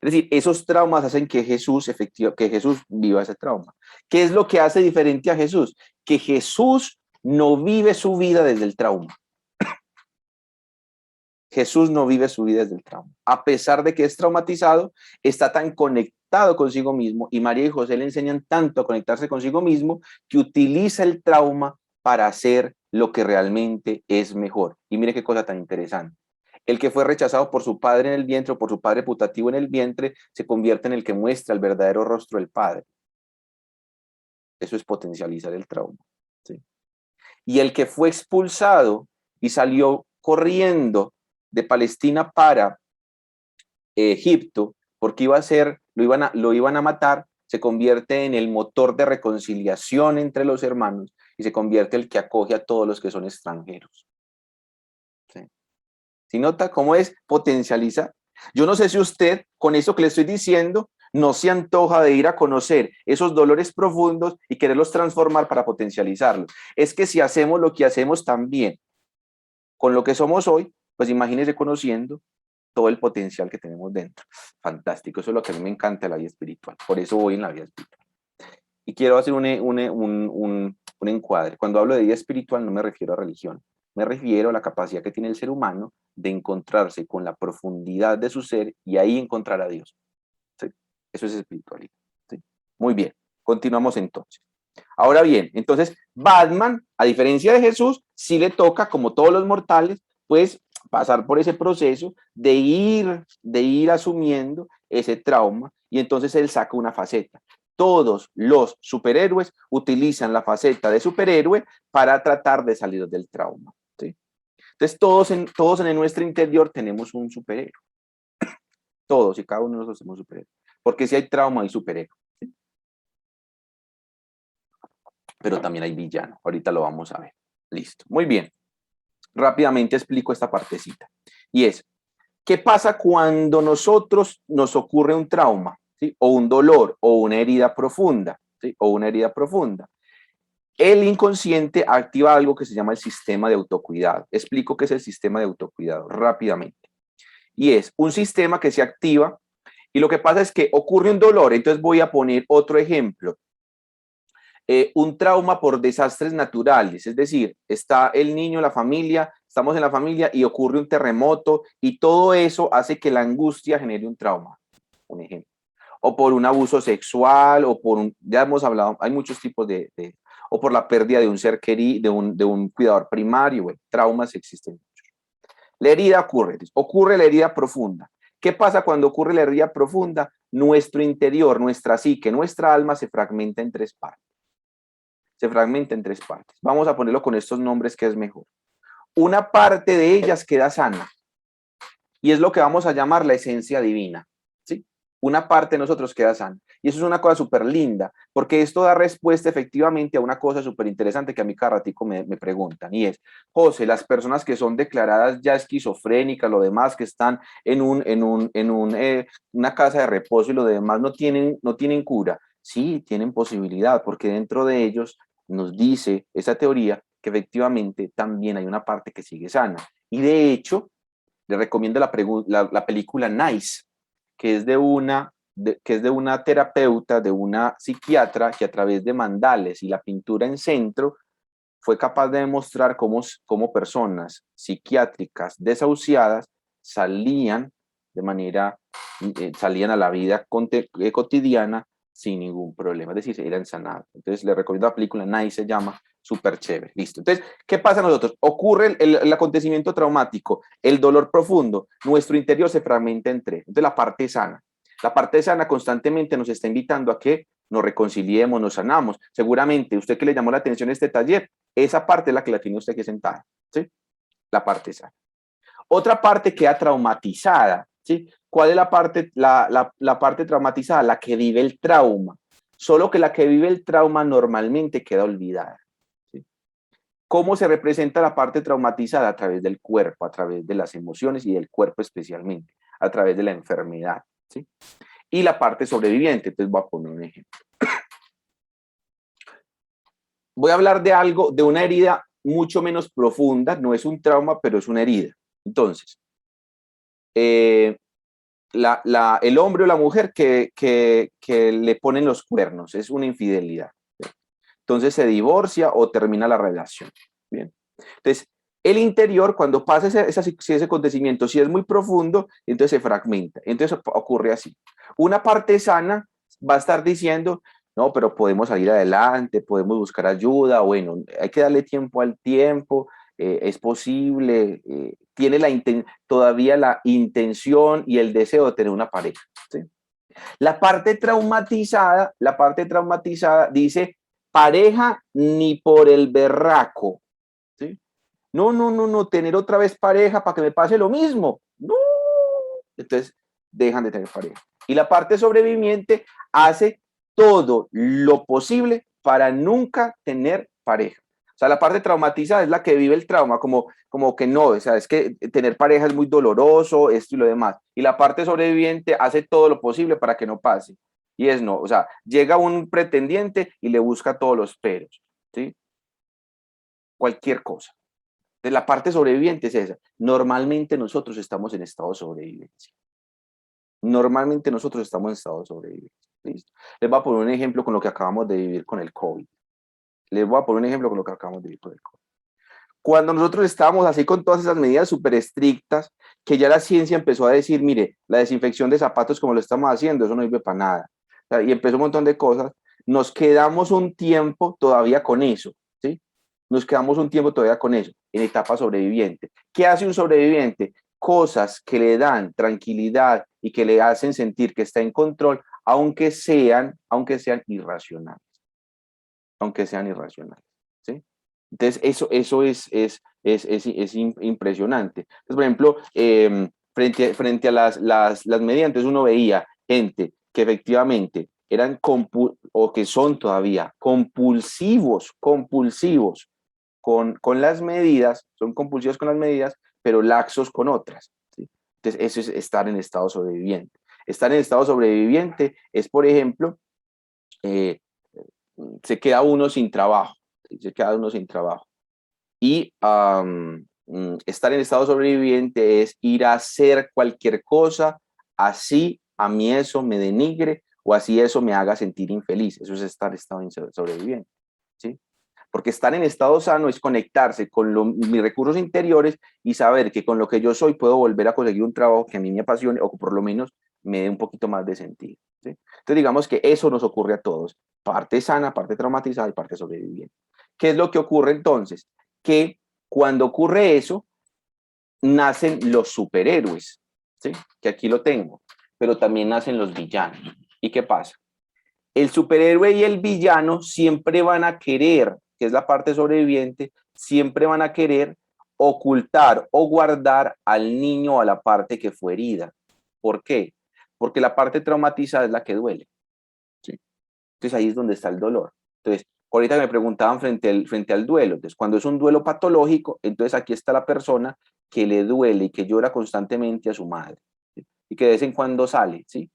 Es decir, esos traumas hacen que Jesús viva ese trauma. ¿Qué es lo que hace diferente a Jesús? Que Jesús no vive su vida desde el trauma. Jesús no vive su vida desde el trauma. A pesar de que es traumatizado, está tan conectado consigo mismo, y María y José le enseñan tanto a conectarse consigo mismo, que utiliza el trauma para hacer lo que realmente es mejor. Y mire qué cosa tan interesante. El que fue rechazado por su padre en el vientre, o por su padre putativo en el vientre, se convierte en el que muestra el verdadero rostro del Padre. Eso es potencializar el trauma, ¿sí? Y el que fue expulsado y salió corriendo de Palestina para Egipto, porque lo iban a matar, se convierte en el motor de reconciliación entre los hermanos, y se convierte en el que acoge a todos los que son extranjeros, ¿sí? ¿Sí nota cómo es potencializar? Yo no sé si usted, con eso que le estoy diciendo, no se antoja de ir a conocer esos dolores profundos y quererlos transformar para potencializarlos. Es que si hacemos lo que hacemos también con lo que somos hoy, pues imagínese conociendo todo el potencial que tenemos dentro. Fantástico, eso es lo que a mí me encanta de la vida espiritual. Por eso voy en la vida espiritual. Y quiero hacer un encuadre. Cuando hablo de vida espiritual no me refiero a religión, me refiero a la capacidad que tiene el ser humano de encontrarse con la profundidad de su ser y ahí encontrar a Dios, ¿sí? Eso es espiritualidad, ¿sí? Muy bien, continuamos entonces. Ahora bien, entonces Batman, a diferencia de Jesús, sí le toca, como todos los mortales, pues pasar por ese proceso de ir asumiendo ese trauma, y entonces él saca una faceta. Todos los superhéroes utilizan la faceta de superhéroe para tratar de salir del trauma, ¿sí? Entonces todos en nuestro interior tenemos un superhéroe. Todos y cada uno de nosotros somos superhéroes. Porque si hay trauma, hay superhéroe, ¿sí? Pero también hay villano. Ahorita lo vamos a ver. Listo. Muy bien. Rápidamente explico esta partecita. Y es, ¿qué pasa cuando nos ocurre un trauma, ¿sí? O un dolor, o una herida profunda, ¿sí? O una herida profunda. El inconsciente activa algo que se llama el sistema de autocuidado. Explico qué es el sistema de autocuidado rápidamente. Y es un sistema que se activa Y lo que pasa es que ocurre un dolor, entonces voy a poner otro ejemplo. Un trauma por desastres naturales, es decir, está el niño, la familia, estamos en la familia y ocurre un terremoto y todo eso hace que la angustia genere un trauma, un ejemplo. O por un abuso sexual, o por un, ya hemos hablado, hay muchos tipos o por la pérdida de un ser querido, de un cuidador primario, bueno, traumas existen muchos. La herida ocurre la herida profunda. ¿Qué pasa cuando ocurre la herida profunda? Nuestro interior, nuestra psique, nuestra alma se fragmenta en tres partes. Se fragmenta en tres partes. Vamos a ponerlo con estos nombres que es mejor. Una parte de ellas queda sana y es lo que vamos a llamar la esencia divina. ¿Sí? Una parte de nosotros queda sana. Y eso es una cosa súper linda, porque esto da respuesta efectivamente a una cosa súper interesante que a mí cada ratico me preguntan, y es, José, las personas que son declaradas ya esquizofrénicas, lo demás, que están en una casa de reposo y lo demás no tienen cura. Sí, tienen posibilidad, porque dentro de ellos nos dice esa teoría que efectivamente también hay una parte que sigue sana. Y de hecho, le recomiendo la película Nice, que es que es de una terapeuta, de una psiquiatra que a través de mandales y la pintura en centro fue capaz de demostrar cómo personas psiquiátricas desahuciadas salían salían a la vida cotidiana sin ningún problema, es decir, eran sanados. Entonces, le recomiendo la película, Nice se llama, súper chévere. Listo. Entonces, ¿qué pasa a nosotros? Ocurre el acontecimiento traumático, el dolor profundo, nuestro interior se fragmenta en tres. Entonces, la parte sana. La parte sana constantemente nos está invitando a que nos reconciliemos, nos sanamos. Seguramente, usted que le llamó la atención este taller, esa parte es la que la tiene usted que sentada, ¿sí? La parte sana. Otra parte queda traumatizada, ¿sí? ¿Cuál es la parte traumatizada? La que vive el trauma. Solo que la que vive el trauma normalmente queda olvidada. ¿Sí? ¿Cómo se representa la parte traumatizada? A través del cuerpo, a través de las emociones y del cuerpo especialmente, a través de la enfermedad, ¿sí? Y la parte sobreviviente, entonces voy a poner un ejemplo. Voy a hablar de algo, de una herida mucho menos profunda, no es un trauma, pero es una herida. Entonces, el hombre o la mujer que le ponen los cuernos, es una infidelidad. Entonces se divorcia o termina la relación. Bien. Entonces, el interior, cuando pasa ese acontecimiento, si es muy profundo, entonces se fragmenta. Entonces ocurre así. Una parte sana va a estar diciendo, no, pero podemos salir adelante, podemos buscar ayuda, bueno, hay que darle tiempo al tiempo, es posible, tiene todavía la intención y el deseo de tener una pareja. ¿Sí? La parte traumatizada dice, pareja ni por el berraco. ¿Sí? No, no, no, no, tener otra vez pareja para que me pase lo mismo. No. Entonces, dejan de tener pareja. Y la parte sobreviviente hace todo lo posible para nunca tener pareja. O sea, la parte traumatizada es la que vive el trauma, como que no, o sea, es que tener pareja es muy doloroso, esto y lo demás. Y la parte sobreviviente hace todo lo posible para que no pase. Y es no, o sea, llega un pretendiente y le busca todos los peros, ¿sí? Cualquier cosa. De la parte sobreviviente es esa. Normalmente nosotros estamos en estado de sobrevivencia. Normalmente nosotros estamos en estado de sobrevivencia. ¿Listo? Les voy a poner un ejemplo con lo que acabamos de vivir con el COVID. Les voy a poner un ejemplo con lo que acabamos de vivir con el COVID. Cuando nosotros estábamos así con todas esas medidas súper estrictas, que ya la ciencia empezó a decir, mire, la desinfección de zapatos como lo estamos haciendo, eso no sirve para nada. O sea, y empezó un montón de cosas. Nos quedamos un tiempo todavía con eso, ¿sí? Nos quedamos un tiempo todavía con eso, en etapa sobreviviente. ¿Qué hace un sobreviviente? Cosas que le dan tranquilidad y que le hacen sentir que está en control, aunque sean irracionales. Aunque sean irracionales, ¿sí? Entonces, eso es impresionante. Entonces, por ejemplo, frente a las medidas, entonces uno veía gente que efectivamente eran o que son todavía compulsivos con las medidas, son compulsivos con las medidas, pero laxos con otras, ¿sí? Entonces, eso es estar en estado sobreviviente. Estar en estado sobreviviente es, por ejemplo, eh, se queda uno sin trabajo, se queda uno sin trabajo. Y estar en estado sobreviviente es ir a hacer cualquier cosa, así a mí eso me denigre o así eso me haga sentir infeliz. Eso es estar en estado sobreviviente, ¿sí? Porque estar en estado sano es conectarse con mis recursos interiores y saber que con lo que yo soy puedo volver a conseguir un trabajo que a mí me apasione o que por lo menos me dé un poquito más de sentido, ¿sí? Entonces digamos que eso nos ocurre a todos, parte sana, parte traumatizada y parte sobreviviente. ¿Qué es lo que ocurre entonces? Que cuando ocurre eso, nacen los superhéroes, ¿sí? Que aquí lo tengo, pero también nacen los villanos. ¿Y qué pasa? El superhéroe y el villano siempre van a querer, que es la parte sobreviviente, siempre van a querer ocultar o guardar al niño o a la parte que fue herida. ¿Por qué? Porque la parte traumatizada es la que duele, ¿sí? Entonces ahí es donde está el dolor. Entonces, ahorita me preguntaban frente al duelo. Entonces, cuando es un duelo patológico, entonces aquí está la persona que le duele y que llora constantemente a su madre, ¿sí? Y que de vez en cuando sale, ¿sí?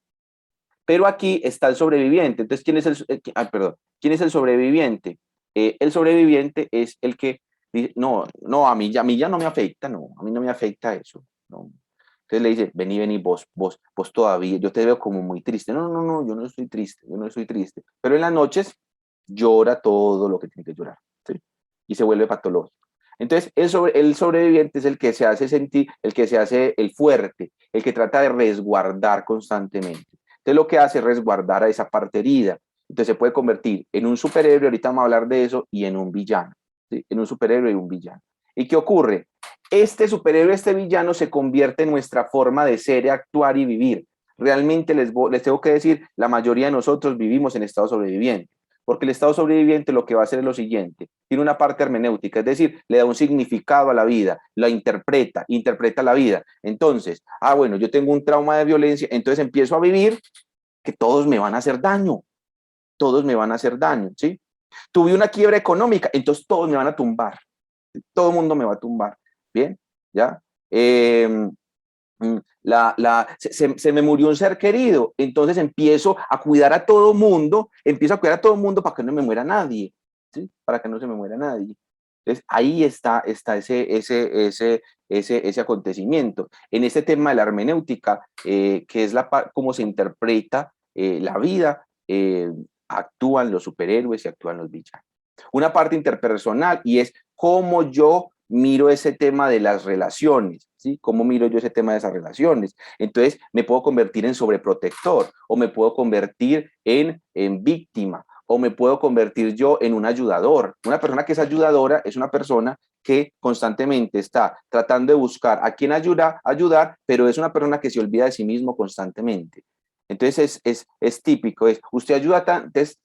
Pero aquí está el sobreviviente. Entonces, ¿quién es el sobreviviente? El sobreviviente es el que dice, no, no, a mí ya no me afecta, no, a mí no me afecta eso, no. Entonces le dice, vení, vos todavía, yo te veo como muy triste. No, no, no, yo no estoy triste, yo no estoy triste. Pero en las noches llora todo lo que tiene que llorar, ¿sí? Y se vuelve patológico. Entonces, el sobreviviente es el que se hace sentir, el que se hace el fuerte, el que trata de resguardar constantemente. Entonces lo que hace es resguardar a esa parte herida. Entonces se puede convertir en un superhéroe, ahorita vamos a hablar de eso, y en un villano, ¿sí? En un superhéroe y un villano. ¿Y qué ocurre? Este superhéroe, este villano se convierte en nuestra forma de ser, actuar y vivir. Realmente les tengo que decir, la mayoría de nosotros vivimos en estado sobreviviente, porque el estado sobreviviente lo que va a hacer es lo siguiente, tiene una parte hermenéutica, es decir, le da un significado a la vida, la interpreta la vida. Entonces, bueno, yo tengo un trauma de violencia, entonces empiezo a vivir que todos me van a hacer daño, todos me van a hacer daño, ¿sí? Tuve una quiebra económica, entonces todos me van a tumbar, todo el mundo me va a tumbar, ¿bien? ¿Ya? Eh, se me murió un ser querido, entonces empiezo a cuidar a todo mundo, empiezo a cuidar a todo mundo para que no me muera nadie, ¿sí? Para que no se me muera nadie. Entonces ahí está ese acontecimiento. En este tema de la hermenéutica, que es cómo se interpreta la vida, actúan los superhéroes y actúan los villanos. Una parte interpersonal y es cómo yo miro ese tema de las relaciones, ¿sí? ¿Cómo miro yo ese tema de esas relaciones? Entonces, me puedo convertir en sobreprotector o me puedo convertir en víctima o me puedo convertir yo en un ayudador. Una persona que es ayudadora es una persona que constantemente está tratando de buscar a quien ayudar, pero es una persona que se olvida de sí mismo constantemente. Entonces es típico, usted ayuda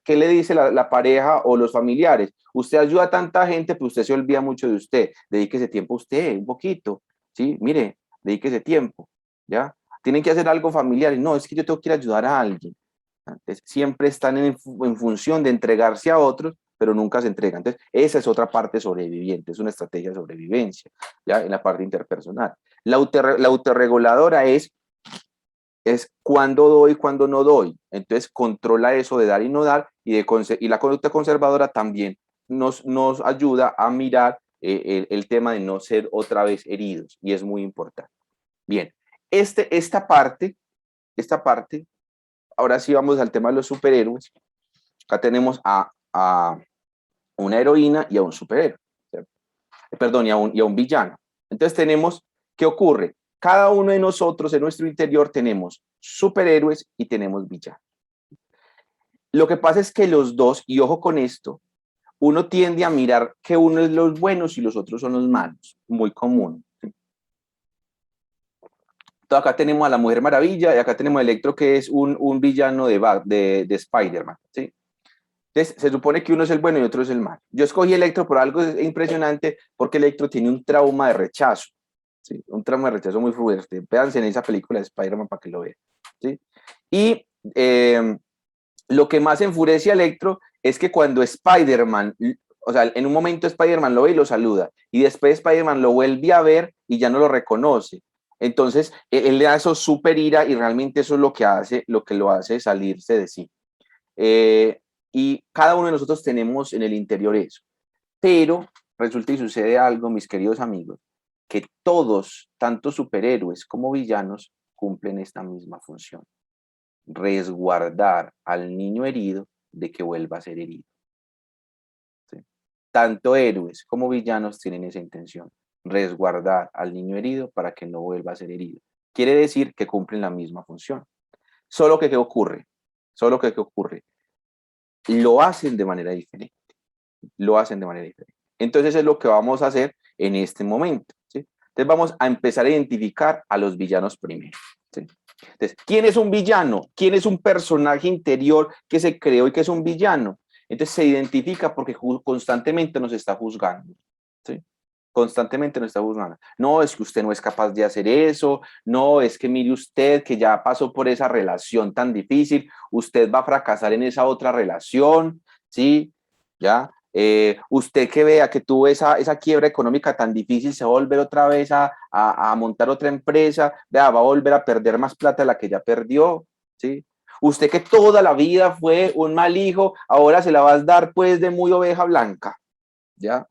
¿qué le dice la pareja o los familiares? Usted ayuda a tanta gente, pero usted se olvida mucho de usted. Dedíquese tiempo a usted, un poquito, ¿sí? Mire, dedíquese tiempo, ¿ya? Tienen que hacer algo familiar. No, es que yo tengo que ir a ayudar a alguien. Entonces, siempre están en función de entregarse a otros, pero nunca se entregan. Entonces, esa es otra parte sobreviviente, es una estrategia de sobrevivencia, ¿ya? En la parte interpersonal. La autorreguladora es cuándo doy, cuándo no doy. Entonces controla eso de dar y no dar y la conducta conservadora también nos ayuda a mirar el tema de no ser otra vez heridos y es muy importante. Bien, esta parte, ahora sí vamos al tema de los superhéroes. Acá tenemos a una heroína y a un superhéroe, ¿cierto? Perdón, y a un villano. Entonces tenemos, ¿qué ocurre? Cada uno de nosotros en nuestro interior tenemos superhéroes y tenemos villanos. Lo que pasa es que los dos, y ojo con esto, uno tiende a mirar que uno es los buenos y los otros son los malos, muy común. ¿Sí? Entonces acá tenemos a la Mujer Maravilla y acá tenemos a Electro, que es un villano de Spider-Man. ¿Sí? Entonces se supone que uno es el bueno y otro es el malo. Yo escogí Electro por algo impresionante, porque Electro tiene un trauma de rechazo. ¿Sí? Un trauma de rechazo muy fuerte. Véanse en esa película de Spider-Man para que lo vean. ¿Sí? Y lo que más enfurece a Electro es que cuando Spider-Man, o sea, en un momento Spider-Man lo ve y lo saluda, y después Spider-Man lo vuelve a ver y ya no lo reconoce. Entonces, él le da eso súper ira y realmente eso es lo que lo hace salirse de sí. Y cada uno de nosotros tenemos en el interior eso. Pero resulta y sucede algo, mis queridos amigos, que todos, tanto superhéroes como villanos, cumplen esta misma función. resguardar al niño herido de que vuelva a ser herido. ¿Sí? Tanto héroes como villanos tienen esa intención, resguardar al niño herido para que no vuelva a ser herido. Quiere decir que cumplen la misma función. Solo que, ¿qué ocurre? Solo que, ¿qué ocurre? Lo hacen de manera diferente. Lo hacen de manera diferente. Entonces es lo que vamos a hacer en este momento. ¿Sí? Entonces vamos a empezar a identificar a los villanos primero. ¿Sí? Entonces, ¿quién es un villano? ¿Quién es un personaje interior que se creó y que es un villano? Entonces se identifica porque constantemente nos está juzgando. ¿Sí? Constantemente nos está juzgando. No, es que usted no es capaz de hacer eso. No, es que mire usted que ya pasó por esa relación tan difícil. Usted va a fracasar en esa otra relación. ¿Sí? ¿Ya? Usted que vea que tuvo esa quiebra económica tan difícil, se va a volver otra vez a montar otra empresa, vea, va a volver a perder más plata de la que ya perdió, ¿sí? Usted que toda la vida fue un mal hijo, ahora se la va a dar pues de muy oveja blanca, ¿ya?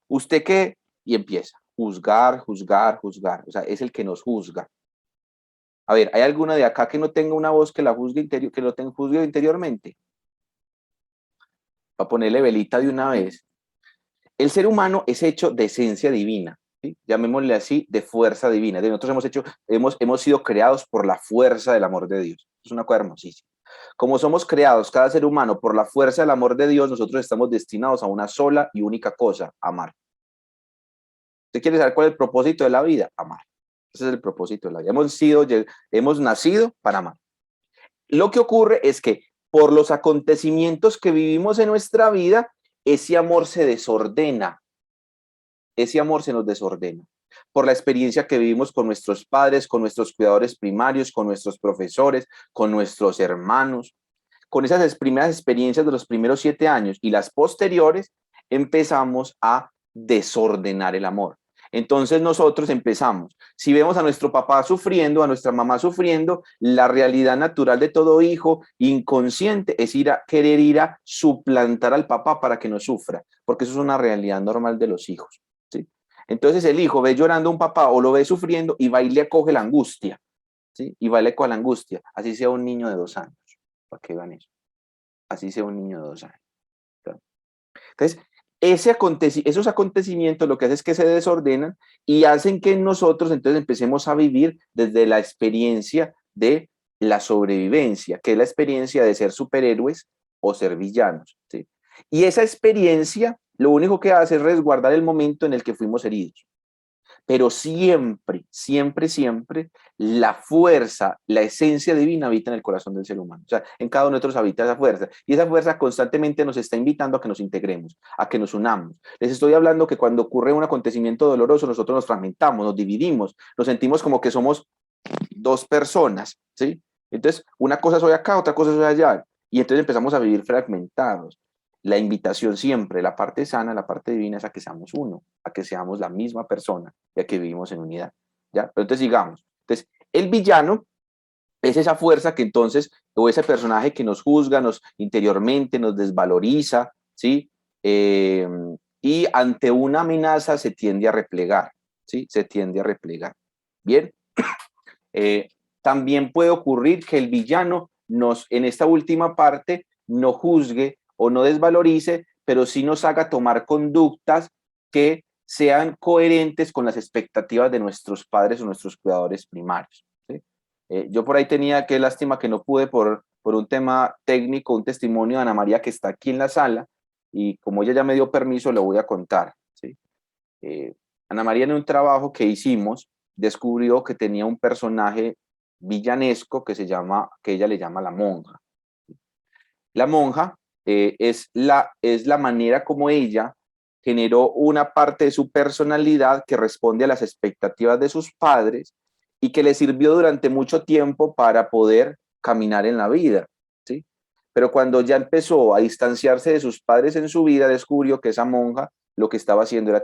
Usted que, y empieza, juzgar, juzgar, juzgar, o sea, es el que nos juzga. A ver, ¿hay alguna de acá que no tenga una voz que la juzgue interior, que lo tenga juzgue interiormente? Para ponerle velita de una vez. El ser humano es hecho de esencia divina, ¿sí? Llamémosle así, de fuerza divina. Nosotros hemos sido creados por la fuerza del amor de Dios. Es una cosa hermosísima. Como somos creados, cada ser humano, por la fuerza del amor de Dios, nosotros estamos destinados a una sola y única cosa, amar. ¿Usted quiere saber cuál es el propósito de la vida? Amar. Ese es el propósito de la vida. Hemos nacido para amar. Lo que ocurre es que por los acontecimientos que vivimos en nuestra vida, ese amor se desordena. Ese amor se nos desordena por la experiencia que vivimos con nuestros padres, con nuestros cuidadores primarios, con nuestros profesores, con nuestros hermanos. Con esas primeras experiencias de los primeros 7 años y las posteriores, empezamos a desordenar el amor. Entonces nosotros empezamos, si vemos a nuestro papá sufriendo, a nuestra mamá sufriendo, la realidad natural de todo hijo inconsciente es querer ir a suplantar al papá para que no sufra, porque eso es una realidad normal de los hijos. ¿Sí? Entonces el hijo ve llorando a un papá o lo ve sufriendo y va y le acoge la angustia. ¿Sí? Y va y le acoge la angustia, así sea un niño de 2 años, para que vean eso. Así sea un niño de 2 años. ¿Claro? Entonces, esos acontecimientos lo que hace es que se desordenan y hacen que nosotros entonces empecemos a vivir desde la experiencia de la sobrevivencia, que es la experiencia de ser superhéroes o ser villanos. ¿Sí? Y esa experiencia lo único que hace es resguardar el momento en el que fuimos heridos. Pero siempre, siempre, siempre la fuerza, la esencia divina habita en el corazón del ser humano. O sea, en cada uno de nosotros habita esa fuerza. Y esa fuerza constantemente nos está invitando a que nos integremos, a que nos unamos. Les estoy hablando que cuando ocurre un acontecimiento doloroso, nosotros nos fragmentamos, nos dividimos, nos sentimos como que somos 2 personas, ¿sí? Entonces, una cosa soy acá, otra cosa soy allá. Y entonces empezamos a vivir fragmentados. La invitación siempre, la parte sana, la parte divina es a que seamos uno, a que seamos la misma persona y a que vivimos en unidad. ¿Ya? Pero entonces sigamos. Entonces, el villano es esa fuerza que entonces, o ese personaje que nos juzga, nos interiormente, nos desvaloriza, ¿sí? Y ante una amenaza se tiende a replegar, ¿sí? Se tiende a replegar. Bien. Eh, También puede ocurrir que el villano en esta última parte, no juzgue o no desvalorice, pero sí nos haga tomar conductas que sean coherentes con las expectativas de nuestros padres o nuestros cuidadores primarios. ¿Sí? Yo por ahí tenía, qué lástima que no pude por un tema técnico, un testimonio de Ana María que está aquí en la sala, y como ella ya me dio permiso, lo voy a contar. ¿Sí? Ana María, en un trabajo que hicimos, descubrió que tenía un personaje villanesco que ella le llama la monja. La monja es la manera como ella generó una parte de su personalidad que responde a las expectativas de sus padres y que le sirvió durante mucho tiempo para poder caminar en la vida, ¿sí? Pero cuando ya empezó a distanciarse de sus padres en su vida, descubrió que esa monja lo que estaba haciendo era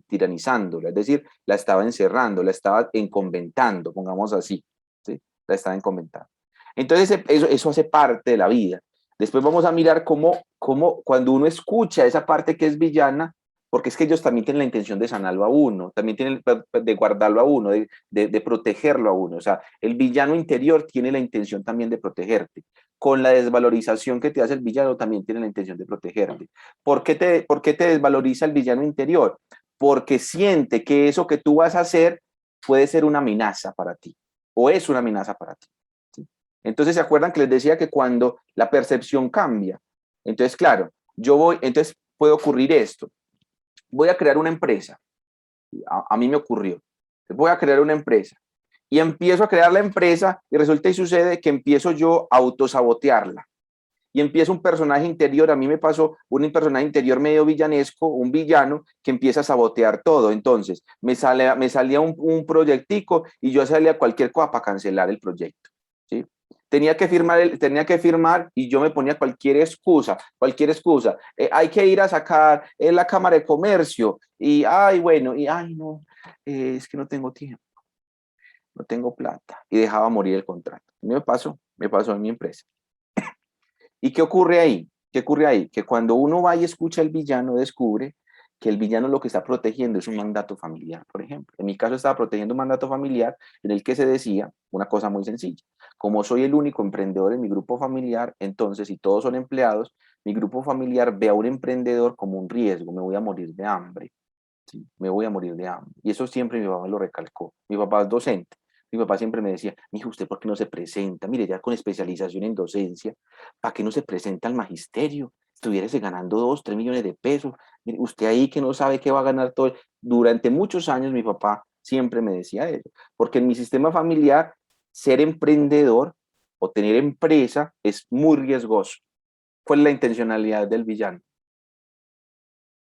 tiranizándola, es decir, la estaba encerrando, la estaba enconventando, pongamos así, ¿sí? La estaba enconventando. Entonces eso hace parte de la vida. Después vamos a mirar cómo cuando uno escucha esa parte que es villana, porque es que ellos también tienen la intención de sanarlo a uno, también tienen de guardarlo a uno, de protegerlo a uno. O sea, el villano interior tiene la intención también de protegerte. Con la desvalorización que te hace el villano, también tiene la intención de protegerte. ¿Por qué te desvaloriza el villano interior? Porque siente que eso que tú vas a hacer puede ser una amenaza para ti, o es una amenaza para ti. ¿Sí? Entonces, ¿se acuerdan que les decía que cuando la percepción cambia? Entonces, claro, entonces puede ocurrir esto. Voy a crear una empresa. A mí me ocurrió. Voy a crear una empresa. Y empiezo a crear la empresa y resulta y sucede que empiezo yo a autosabotearla. Y empieza un personaje interior, a mí me pasó un personaje interior medio villanesco, un villano que empieza a sabotear todo. Entonces, me salía un proyectico y yo salía cualquier cosa para cancelar el proyecto. ¿Sí? Tenía que firmar y yo me ponía cualquier excusa. Hay que ir a sacar la Cámara de Comercio y, ay, bueno, y, ay, no, es que no tengo tiempo, no tengo plata. Y dejaba morir el contrato. Me pasó en mi empresa. ¿Y qué ocurre ahí? ¿Qué ocurre ahí? Que cuando uno va y escucha al villano, descubre que el villano lo que está protegiendo es un mandato familiar, por ejemplo. En mi caso estaba protegiendo un mandato familiar en el que se decía una cosa muy sencilla. Como soy el único emprendedor en mi grupo familiar, entonces si todos son empleados, mi grupo familiar ve a un emprendedor como un riesgo, me voy a morir de hambre. ¿Sí? Me voy a morir de hambre. Y eso siempre mi papá lo recalcó. Mi papá es docente. Mi papá siempre me decía, mijo, ¿usted por qué no se presenta? Mire, ya con especialización en docencia, ¿para qué no se presenta al magisterio? Estuviérase ganando 2, 3 millones de pesos. Mire, usted ahí que no sabe qué va a ganar todo. Durante muchos años mi papá siempre me decía eso, porque en mi sistema familiar, ser emprendedor o tener empresa es muy riesgoso. ¿Cuál es la intencionalidad del villano?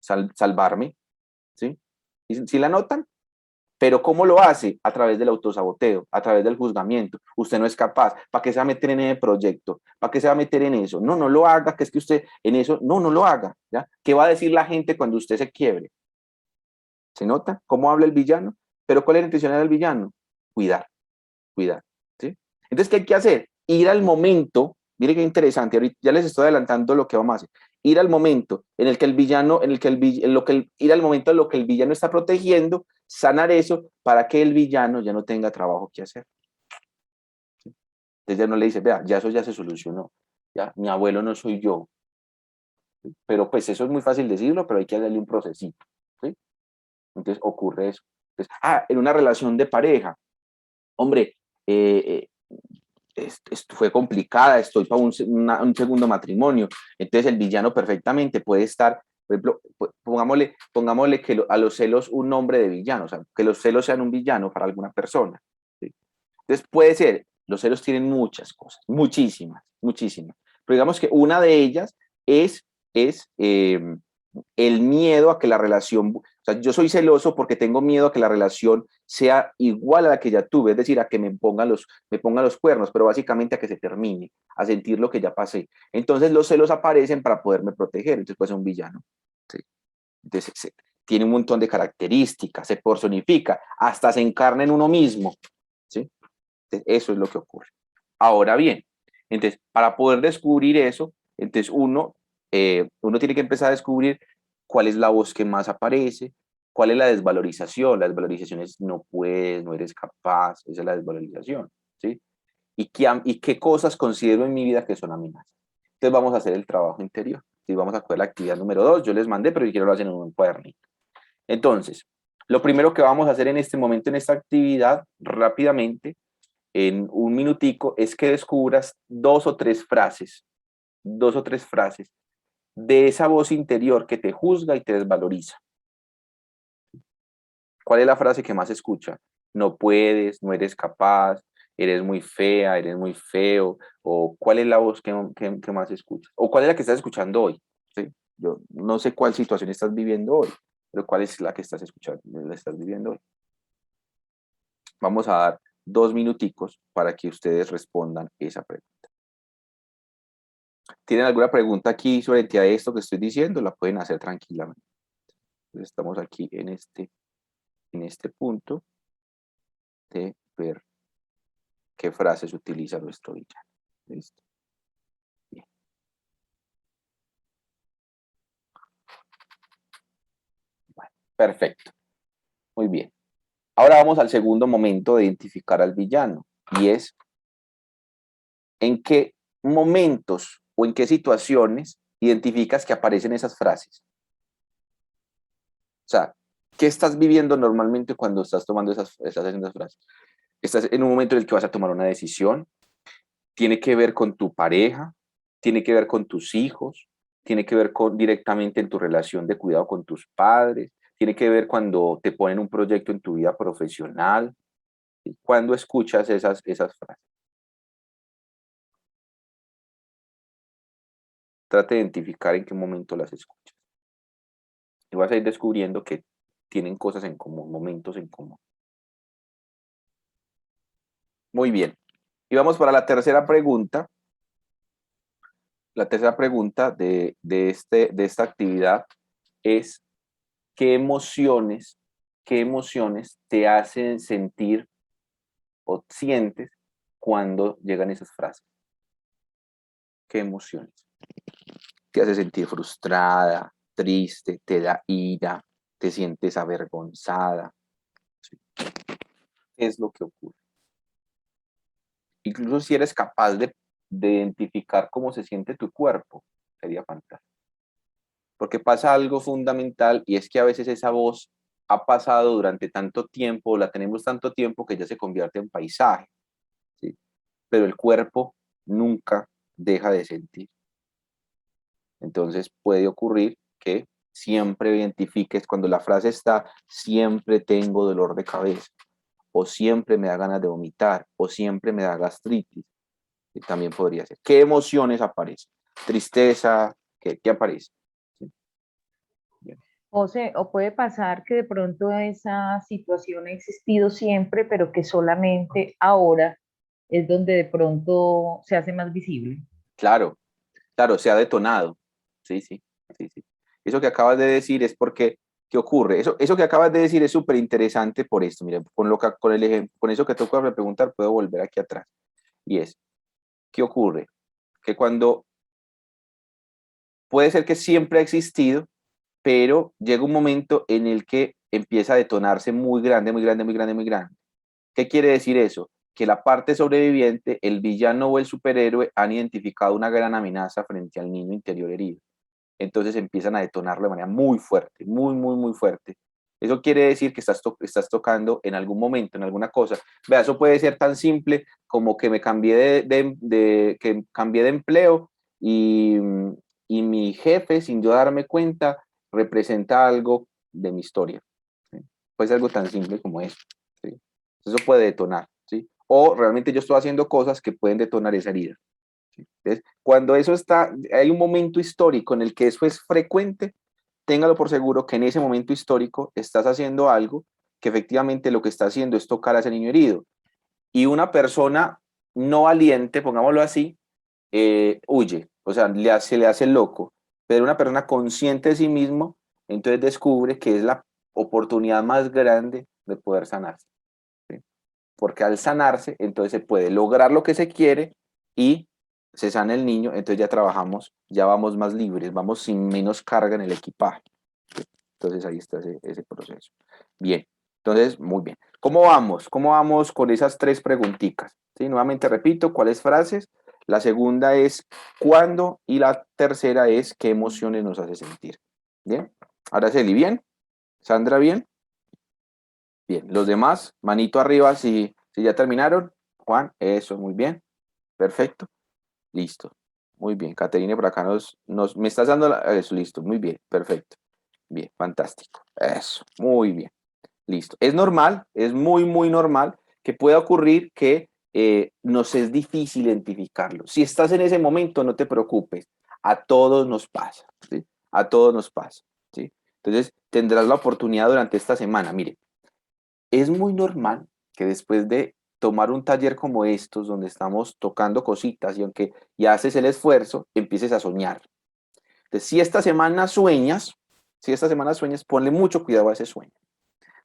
Salvarme, ¿sí? ¿Y si la notan? Pero ¿cómo lo hace? A través del autosaboteo, a través del juzgamiento. Usted no es capaz. ¿Para qué se va a meter en ese proyecto? ¿Para qué se va a meter en eso? No, no lo haga, que es que usted en eso, no, no lo haga. ¿Ya? ¿Qué va a decir la gente cuando usted se quiebre? ¿Se nota cómo habla el villano? Pero ¿cuál es la intención del villano? Cuidar, cuidar. ¿Sí? Entonces, ¿qué hay que hacer? Ir al momento, mire qué interesante, ahorita ya les estoy adelantando lo que vamos a hacer. Ir al momento en el que el villano, en el que ir al momento en lo que el villano está protegiendo, sanar eso para que el villano ya no tenga trabajo que hacer. ¿Sí? Entonces ya no le dice, vea, ya eso ya se solucionó, ya, mi abuelo no soy yo. ¿Sí? Pero pues eso es muy fácil decirlo, pero hay que darle un procesito. ¿Sí? Entonces ocurre eso. Entonces, en una relación de pareja, hombre, eh, fue complicada, estoy para un segundo matrimonio. Entonces el villano perfectamente puede estar, por ejemplo, pongámosle que a los celos un nombre de villano, o sea, que los celos sean un villano para alguna persona. ¿Sí? Entonces puede ser, los celos tienen muchas cosas, muchísimas, muchísimas. Pero digamos que una de ellas es el miedo a que la relación, o sea, yo soy celoso porque tengo miedo a que la relación sea igual a la que ya tuve, es decir, a que me pongan los cuernos, pero básicamente a que se termine, a sentir lo que ya pasé. Entonces los celos aparecen para poderme proteger, entonces puede ser un villano. ¿Sí? Entonces tiene un montón de características, se personifica, hasta se encarna en uno mismo. ¿Sí? Entonces, eso es lo que ocurre. Ahora bien, entonces, para poder descubrir eso, entonces uno tiene que empezar a descubrir cuál es la voz que más aparece, cuál es la desvalorización. La desvalorización es no puedes, no eres capaz, esa es la desvalorización, ¿sí? Y qué cosas considero en mi vida que son amenazas. Entonces vamos a hacer el trabajo interior. ¿Sí? Vamos a coger la actividad número 2, yo les mandé, pero yo quiero lo hacen en un cuadernito. Entonces, lo primero que vamos a hacer en este momento, en esta actividad, rápidamente, en un minutico, es que descubras dos o tres frases de esa voz interior que te juzga y te desvaloriza. ¿Cuál es la frase que más escucha? No puedes, no eres capaz, eres muy fea, eres muy feo, o cuál es la voz que más escuchas, o cuál es la que estás escuchando hoy. ¿Sí? Yo no sé cuál situación estás viviendo hoy, pero cuál es la que estás escuchando, la estás viviendo hoy. Vamos a dar 2 minuticos para que ustedes respondan esa pregunta. ¿Tienen alguna pregunta aquí sobre esto que estoy diciendo? La pueden hacer tranquilamente. Entonces, estamos aquí en este punto de ver qué frases utiliza nuestro villano. ¿Listo? Bien. Perfecto. Muy bien. Ahora vamos al segundo momento de identificar al villano, y es en qué momentos o en qué situaciones identificas que aparecen esas frases. O sea, ¿qué estás viviendo normalmente cuando estás tomando estás haciendo esas frases? Estás en un momento en el que vas a tomar una decisión, tiene que ver con tu pareja, tiene que ver con tus hijos, tiene que ver con, directamente en tu relación de cuidado con tus padres, tiene que ver cuando te ponen un proyecto en tu vida profesional, ¿sí? Cuando escuchas esas frases. Trata de identificar en qué momento las escuchas. Y vas a ir descubriendo que tienen cosas en común, momentos en común. Muy bien. Y vamos para la tercera pregunta. La tercera pregunta de esta actividad es qué emociones te hacen sentir o sientes cuando llegan esas frases. ¿Qué emociones? Te hace sentir frustrada, triste, te da ira, te sientes avergonzada. ¿Sí? ¿Qué es lo que ocurre? Incluso si eres capaz de identificar cómo se siente tu cuerpo, sería fantástico. Porque pasa algo fundamental y es que a veces esa voz ha pasado durante tanto tiempo, la tenemos tanto tiempo que ya se convierte en paisaje, ¿sí? Pero el cuerpo nunca deja de sentir. Entonces puede ocurrir que siempre identifiques cuando la frase está, siempre tengo dolor de cabeza, o siempre me da ganas de vomitar, o siempre me da gastritis, que también podría ser. ¿Qué emociones aparecen? Tristeza, ¿qué aparece? ¿Sí? O puede pasar que de pronto esa situación ha existido siempre, pero que solamente ahora es donde de pronto se hace más visible. Claro, claro, se ha detonado. Sí, sí, sí, sí. Eso que acabas de decir es porque, ¿qué ocurre? Eso que acabas de decir es súper interesante por esto. Mira, con el ejemplo, con eso que te acabo de preguntar, puedo volver aquí atrás. Y es, ¿qué ocurre? Que cuando puede ser que siempre ha existido, pero llega un momento en el que empieza a detonarse muy grande, muy grande, muy grande, muy grande. ¿Qué quiere decir eso? Que la parte sobreviviente, el villano o el superhéroe han identificado una gran amenaza frente al niño interior herido. Entonces empiezan a detonarlo de manera muy fuerte, muy, muy, muy fuerte. Eso quiere decir que estás tocando en algún momento, en alguna cosa. Vea, eso puede ser tan simple como que me cambié que cambié de empleo y, y mi jefe, sin yo darme cuenta, representa algo de mi historia. ¿Sí? Puede ser algo tan simple como eso. ¿Sí? Eso puede detonar. ¿Sí? O realmente yo estoy haciendo cosas que pueden detonar esa herida. ¿Sí? Entonces, cuando eso está, hay un momento histórico en el que eso es frecuente, téngalo por seguro que en ese momento histórico estás haciendo algo que efectivamente lo que está haciendo es tocar a ese niño herido. Y una persona no valiente, pongámoslo así, huye, o sea, se le hace loco. Pero una persona consciente de sí mismo, entonces descubre que es la oportunidad más grande de poder sanarse. ¿Sí? Porque al sanarse, entonces se puede lograr lo que se quiere y se sana el niño, entonces ya trabajamos, ya vamos más libres, vamos sin menos carga en el equipaje. Entonces ahí está ese proceso. Bien, entonces muy bien. ¿Cómo vamos? ¿Cómo vamos con esas tres preguntitas? ¿Sí? Nuevamente repito, ¿cuáles frases? La segunda es ¿cuándo? Y la tercera es ¿qué emociones nos hace sentir? Bien, ahora Celi, ¿bien? Sandra, ¿bien? Bien, los demás, manito arriba si ya terminaron. Juan, eso, muy bien. Perfecto. Listo. Muy bien. Caterine por acá me estás dando eso, listo. Muy bien. Perfecto. Bien, fantástico. Eso, muy bien. Listo. Es normal, es muy, muy normal que pueda ocurrir que nos es difícil identificarlo. Si estás en ese momento, no te preocupes. A todos nos pasa. ¿Sí? A todos nos pasa. ¿Sí? Entonces, tendrás la oportunidad durante esta semana. Mire, es muy normal que después de tomar un taller como estos, donde estamos tocando cositas y aunque ya haces el esfuerzo, empieces a soñar. Entonces, si esta semana sueñas, ponle mucho cuidado a ese sueño,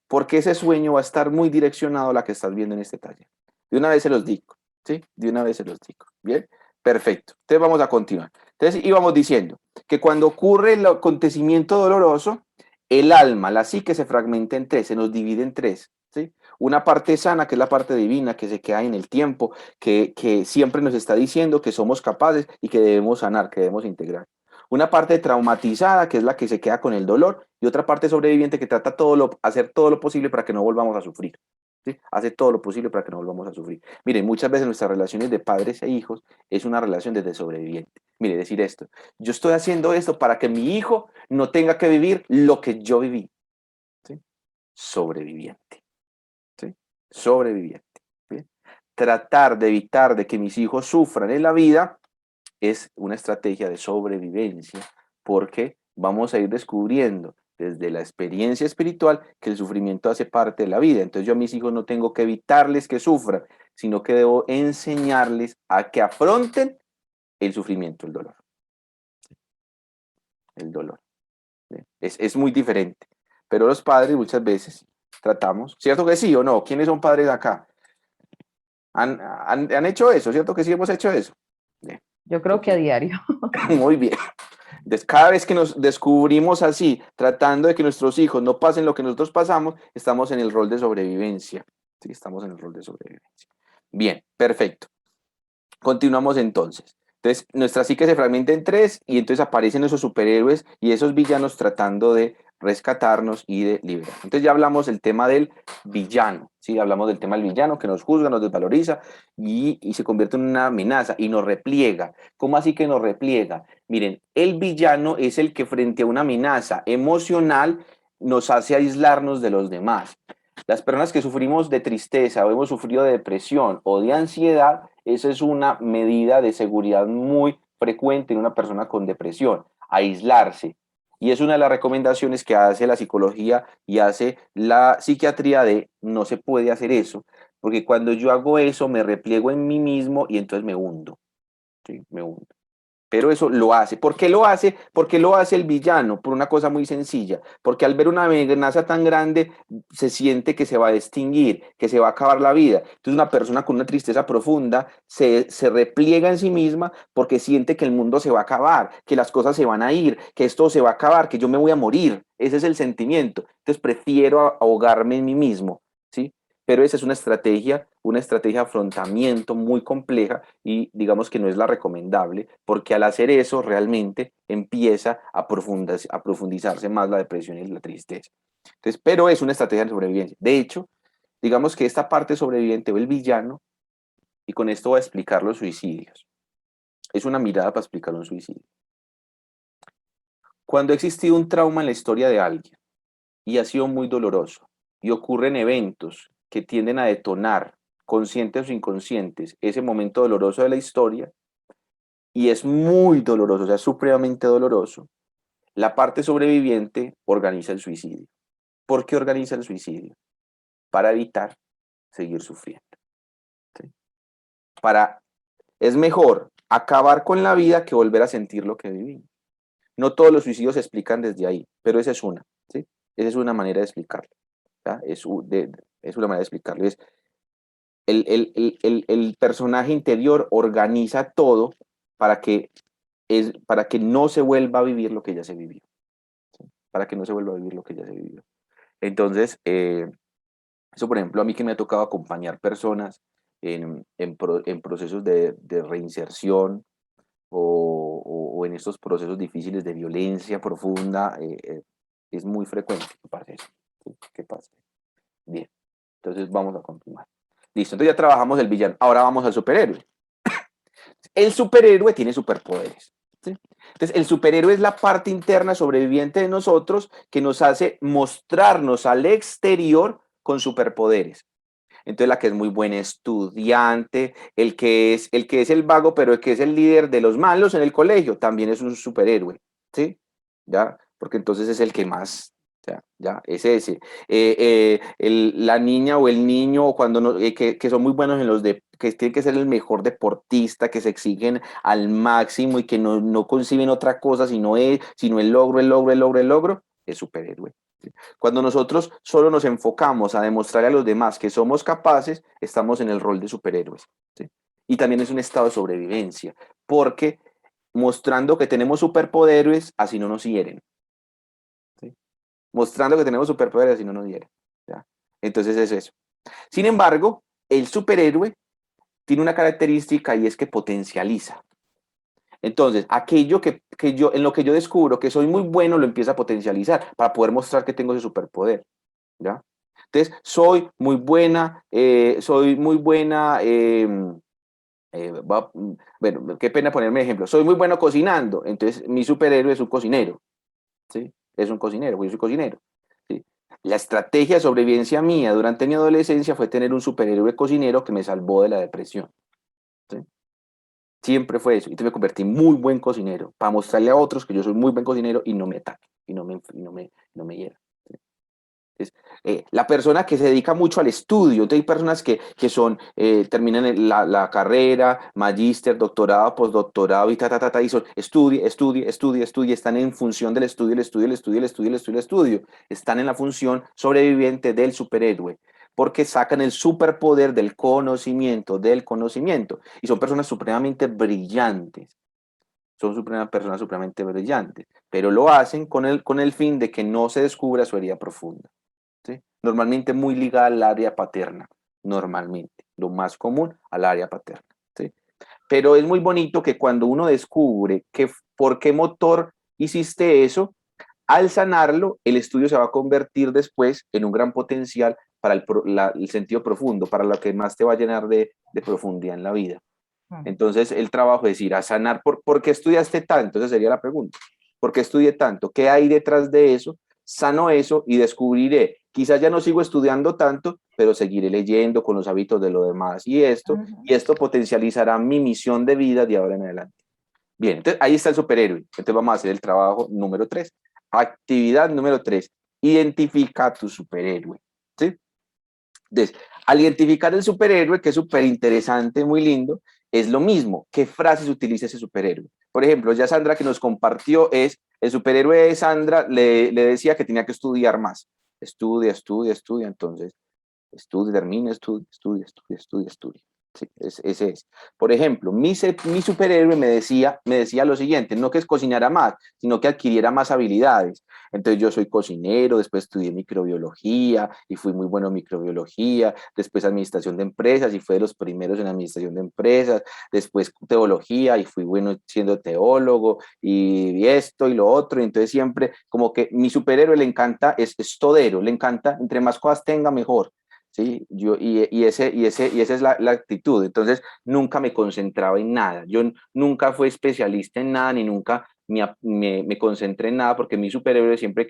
porque ese sueño va a estar muy direccionado a la que estás viendo en este taller. De una vez se los digo, ¿sí? De una vez se los digo. Bien, perfecto. Entonces vamos a continuar. Entonces íbamos diciendo que cuando ocurre el acontecimiento doloroso, El alma, la psique se fragmenta en tres, se nos divide en tres. ¿Sí? Una parte sana, que es la parte divina, que se queda en el tiempo, que siempre nos está diciendo que somos capaces y que debemos sanar, que debemos integrar. Una parte traumatizada, que es la que se queda con el dolor, y otra parte sobreviviente que trata hacer todo lo posible para que no volvamos a sufrir. ¿Sí? Hace todo lo posible para que no volvamos a sufrir. Miren, muchas veces nuestras relaciones de padres e hijos es una relación desde sobreviviente. Mire, decir esto, yo estoy haciendo esto para que mi hijo no tenga que vivir lo que yo viví. ¿Sí? Sobreviviente. ¿Sí? Sobreviviente. ¿Bien? Tratar de evitar de que mis hijos sufran en la vida es una estrategia de sobrevivencia, porque vamos a ir descubriendo desde la experiencia espiritual que el sufrimiento hace parte de la vida. Entonces yo a mis hijos no tengo que evitarles que sufran, sino que debo enseñarles a que afronten el sufrimiento, el dolor. El dolor. Es muy diferente. Pero los padres muchas veces tratamos, ¿cierto que sí o no? ¿Quiénes son padres acá? ¿Han hecho eso? ¿Cierto que sí hemos hecho eso? Bien. Yo creo que a diario. Muy bien. Entonces, cada vez que nos descubrimos así, tratando de que nuestros hijos no pasen lo que nosotros pasamos, estamos en el rol de sobrevivencia. Sí, estamos en el rol de sobrevivencia. Bien, perfecto. Continuamos entonces. Entonces, nuestra psique se fragmenta en tres y entonces aparecen esos superhéroes y esos villanos tratando de rescatarnos y de liberar. Entonces ya hablamos del tema del villano, ¿sí? Hablamos del tema del villano que nos juzga, nos desvaloriza y se convierte en una amenaza y nos repliega. ¿Cómo así que nos repliega? Miren, el villano es el que frente a una amenaza emocional nos hace aislarnos de los demás. Las personas que sufrimos de tristeza o hemos sufrido de depresión o de ansiedad, esa es una medida de seguridad muy frecuente en una persona con depresión, aislarse. Y es una de las recomendaciones que hace la psicología y hace la psiquiatría de no se puede hacer eso, porque cuando yo hago eso me repliego en mí mismo y entonces me hundo. ¿Sí? Me hundo. Pero eso lo hace. ¿Por qué lo hace? Porque lo hace el villano, por una cosa muy sencilla. Porque al ver una amenaza tan grande, se siente que se va a extinguir, que se va a acabar la vida. Entonces una persona con una tristeza profunda se repliega en sí misma porque siente que el mundo se va a acabar, que las cosas se van a ir, que esto se va a acabar, que yo me voy a morir. Ese es el sentimiento. Entonces prefiero ahogarme en mí mismo. ¿Sí? Pero esa es una estrategia de afrontamiento muy compleja y digamos que no es la recomendable, porque al hacer eso realmente empieza a profundizarse más la depresión y la tristeza. Entonces, pero es una estrategia de sobrevivencia. De hecho, digamos que esta parte sobreviviente o el villano, y con esto voy a explicar los suicidios, es una mirada para explicar un suicidio. Cuando ha existido un trauma en la historia de alguien y ha sido muy doloroso y ocurren eventos que tienden a detonar, conscientes o inconscientes, ese momento doloroso de la historia, y es muy doloroso, o sea, supremamente doloroso, la parte sobreviviente organiza el suicidio. ¿Por qué organiza el suicidio? Para evitar seguir sufriendo. ¿Sí? Es mejor acabar con la vida que volver a sentir lo que vivimos. No todos los suicidios se explican desde ahí, pero esa es una. ¿Sí? Esa es una manera de explicarlo. Es una manera de explicarlo. El personaje interior organiza todo para que, para que no se vuelva a vivir lo que ya se vivió. ¿Sí? Para que no se vuelva a vivir lo que ya se vivió. Entonces, eso por ejemplo a mí que me ha tocado acompañar personas en procesos de reinserción o en estos procesos difíciles de violencia profunda, es muy frecuente que pase eso. ¿Sí? Que pase. Bien, entonces vamos a continuar. Listo, entonces ya trabajamos el villano. Ahora vamos al superhéroe. El superhéroe tiene superpoderes. ¿Sí? Entonces, el superhéroe es la parte interna sobreviviente de nosotros que nos hace mostrarnos al exterior con superpoderes. Entonces, la que es muy buena estudiante, el que es el vago, pero el que es el líder de los malos en el colegio, también es un superhéroe. ¿Sí? ¿Ya? Porque entonces es el que más, ya, es ese. La niña o el niño, cuando no, que son muy buenos en que tienen que ser el mejor deportista, que se exigen al máximo y que no conciben otra cosa sino el logro, el logro, el logro, el logro, es superhéroe. Cuando nosotros solo nos enfocamos a demostrar a los demás que somos capaces, estamos en el rol de superhéroes. ¿Sí? Y también es un estado de sobrevivencia, porque mostrando que tenemos superpoderes, así no nos hieren. ¿Sí? mostrando que tenemos superpoderes si no nos diera. ¿Ya? Entonces es eso. Sin embargo, el superhéroe tiene una característica y es que potencializa. Entonces, aquello que yo, en lo que yo descubro que soy muy bueno, lo empiezo a potencializar para poder mostrar que tengo ese superpoder. ¿Ya? Entonces, soy muy buena, bueno, qué pena ponerme ejemplo, soy muy bueno cocinando, entonces mi superhéroe es un cocinero, ¿sí? Es un cocinero, yo soy cocinero, ¿sí? La estrategia de sobrevivencia mía durante mi adolescencia fue tener un superhéroe cocinero que me salvó de la depresión, ¿sí? Siempre fue eso, y me convertí en muy buen cocinero, para mostrarle a otros que yo soy muy buen cocinero y no me ataque, no me hiera. Es, la persona que se dedica mucho al estudio, hay personas que son, terminan la carrera, magíster, doctorado, postdoctorado y y son estudia, están en función del estudio, están en la función sobreviviente del superhéroe, porque sacan el superpoder del conocimiento, y son personas supremamente brillantes, personas supremamente brillantes, pero lo hacen con el fin de que no se descubra su herida profunda. ¿Sí? Normalmente muy ligada al área paterna, normalmente, lo más común al área paterna. ¿Sí? Pero es muy bonito que cuando uno descubre que por qué motor hiciste eso, al sanarlo, el estudio se va a convertir después en un gran potencial para el sentido profundo, para lo que más te va a llenar de profundidad en la vida. Entonces, el trabajo es ir a sanar. ¿Por qué estudiaste tanto? Esa sería la pregunta. ¿Por qué estudié tanto? ¿Qué hay detrás de eso? Sano eso y descubriré. Quizás ya no sigo estudiando tanto, pero seguiré leyendo con los hábitos de lo demás y esto potencializará mi misión de vida de ahora en adelante. Bien, entonces ahí está el superhéroe. Entonces vamos a hacer el trabajo número 3. Actividad número 3. Identifica a tu superhéroe. ¿Sí? Entonces, al identificar el superhéroe, que es súper interesante, muy lindo, es lo mismo. ¿Qué frases utiliza ese superhéroe? Por ejemplo, ya Sandra que nos compartió es, el superhéroe de Sandra le decía que tenía que estudiar más. Estudia, entonces, estudia, termina, estudia. Sí, ese es. Por ejemplo, mi superhéroe me decía lo siguiente, no que cocinara más, sino que adquiriera más habilidades. Entonces yo soy cocinero, después estudié microbiología y fui muy bueno en microbiología, después administración de empresas y fui de los primeros en administración de empresas, después teología y fui bueno siendo teólogo y esto y lo otro. Y entonces siempre como que mi superhéroe le encanta, es todero, le encanta, entre más cosas tenga, mejor. ¿Sí? Y esa es la actitud. Entonces, nunca me concentraba en nada. Yo nunca fui especialista en nada, ni nunca me concentré en nada, porque mi superhéroe siempre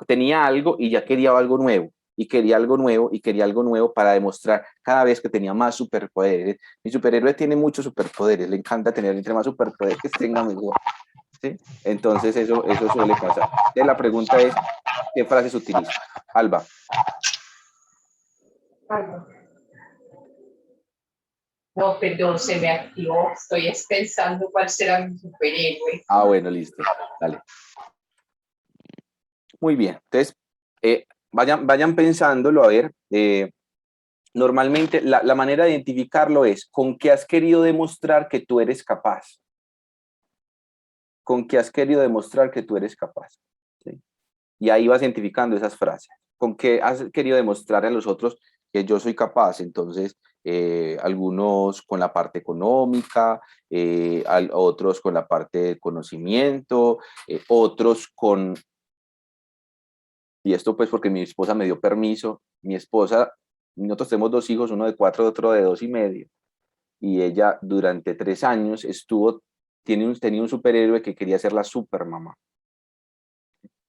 tenía algo y ya quería algo nuevo. Y quería algo nuevo y quería algo nuevo para demostrar cada vez que tenía más superpoderes. Mi superhéroe tiene muchos superpoderes, le encanta tener entre más superpoderes que tenga mejor. ¿Sí? Entonces eso suele pasar. Entonces, la pregunta es, ¿qué frases utiliza? Alba. No, perdón, se me activó. Estoy pensando cuál será mi superhéroe. Ah, bueno, listo. Dale. Muy bien. Entonces, vayan pensándolo, a ver. Normalmente la manera de identificarlo es con qué has querido demostrar que tú eres capaz. Con qué has querido demostrar que tú eres capaz. ¿Sí? Y ahí vas identificando esas frases. Con qué has querido demostrar a los otros que yo soy capaz. Entonces, algunos con la parte económica, otros con la parte de conocimiento, otros con, y esto pues porque mi esposa me dio permiso, nosotros tenemos 2 hijos, uno de 4, otro de 2 y medio, y ella durante 3 años tenía un superhéroe que quería ser la supermamá,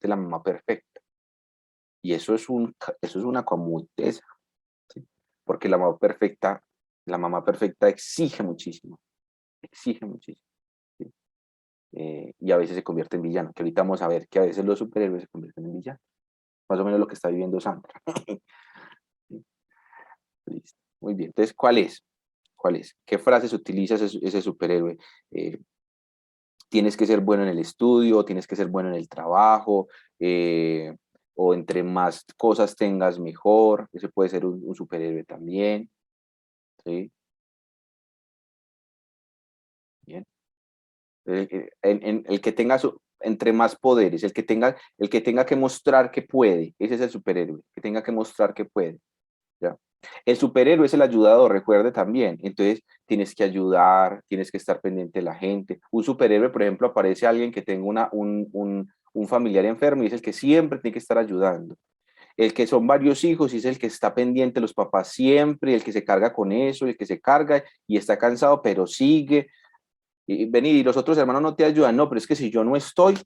de la mamá perfecta, y eso es una comuteza, ¿sí? Porque la mamá perfecta exige muchísimo, ¿sí? Y a veces se convierte en villano, que ahorita vamos a ver que a veces los superhéroes se convierten en villanos, más o menos lo que está viviendo Sandra. Listo. Muy bien. Entonces, ¿cuál es? ¿Cuál es? ¿Qué frases utiliza ese superhéroe? Eh, tienes que ser bueno en el estudio, tienes que ser bueno en el trabajo, o entre más cosas tengas, mejor. Ese puede ser un superhéroe también. ¿Sí? Bien. El que tenga entre más poderes, el que tenga que mostrar que puede, ese es el superhéroe, que tenga que mostrar que puede. ¿Ya? El superhéroe es el ayudador, recuerde también. Entonces, tienes que ayudar, tienes que estar pendiente de la gente. Un superhéroe, por ejemplo, aparece alguien que tenga un familiar enfermo y es el que siempre tiene que estar ayudando. El que son varios hijos y es el que está pendiente de los papás siempre, el que se carga con eso, el que se carga y está cansado, pero sigue. Y ven, y los otros hermanos no te ayudan. No, pero es que si yo no estoy,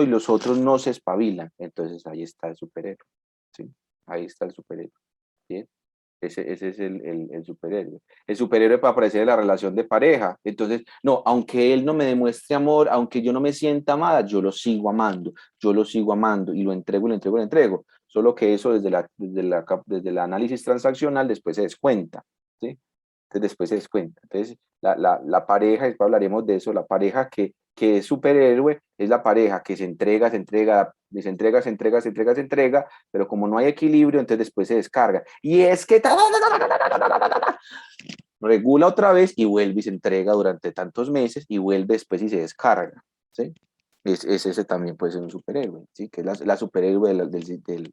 los otros no se espabilan. Entonces ahí está el superhéroe. ¿Sí? Ahí está el superhéroe. ¿Bien? Ese es el superhéroe. El superhéroe para aparecer en la relación de pareja. Entonces, no, aunque él no me demuestre amor, aunque yo no me sienta amada, yo lo sigo amando y lo entrego, lo entrego, lo entrego. Solo que eso desde el análisis transaccional después se descuenta. ¿Sí? Entonces, después se descuenta. Entonces, la pareja, después hablaremos de eso, la pareja que es superhéroe es la pareja que se entrega, se entrega, pero como no hay equilibrio, entonces después se descarga. Y es que regula otra vez y vuelve y se entrega durante tantos meses y vuelve después y se descarga. ¿Sí? Ese también puede ser un superhéroe, ¿sí? Que es la superhéroe de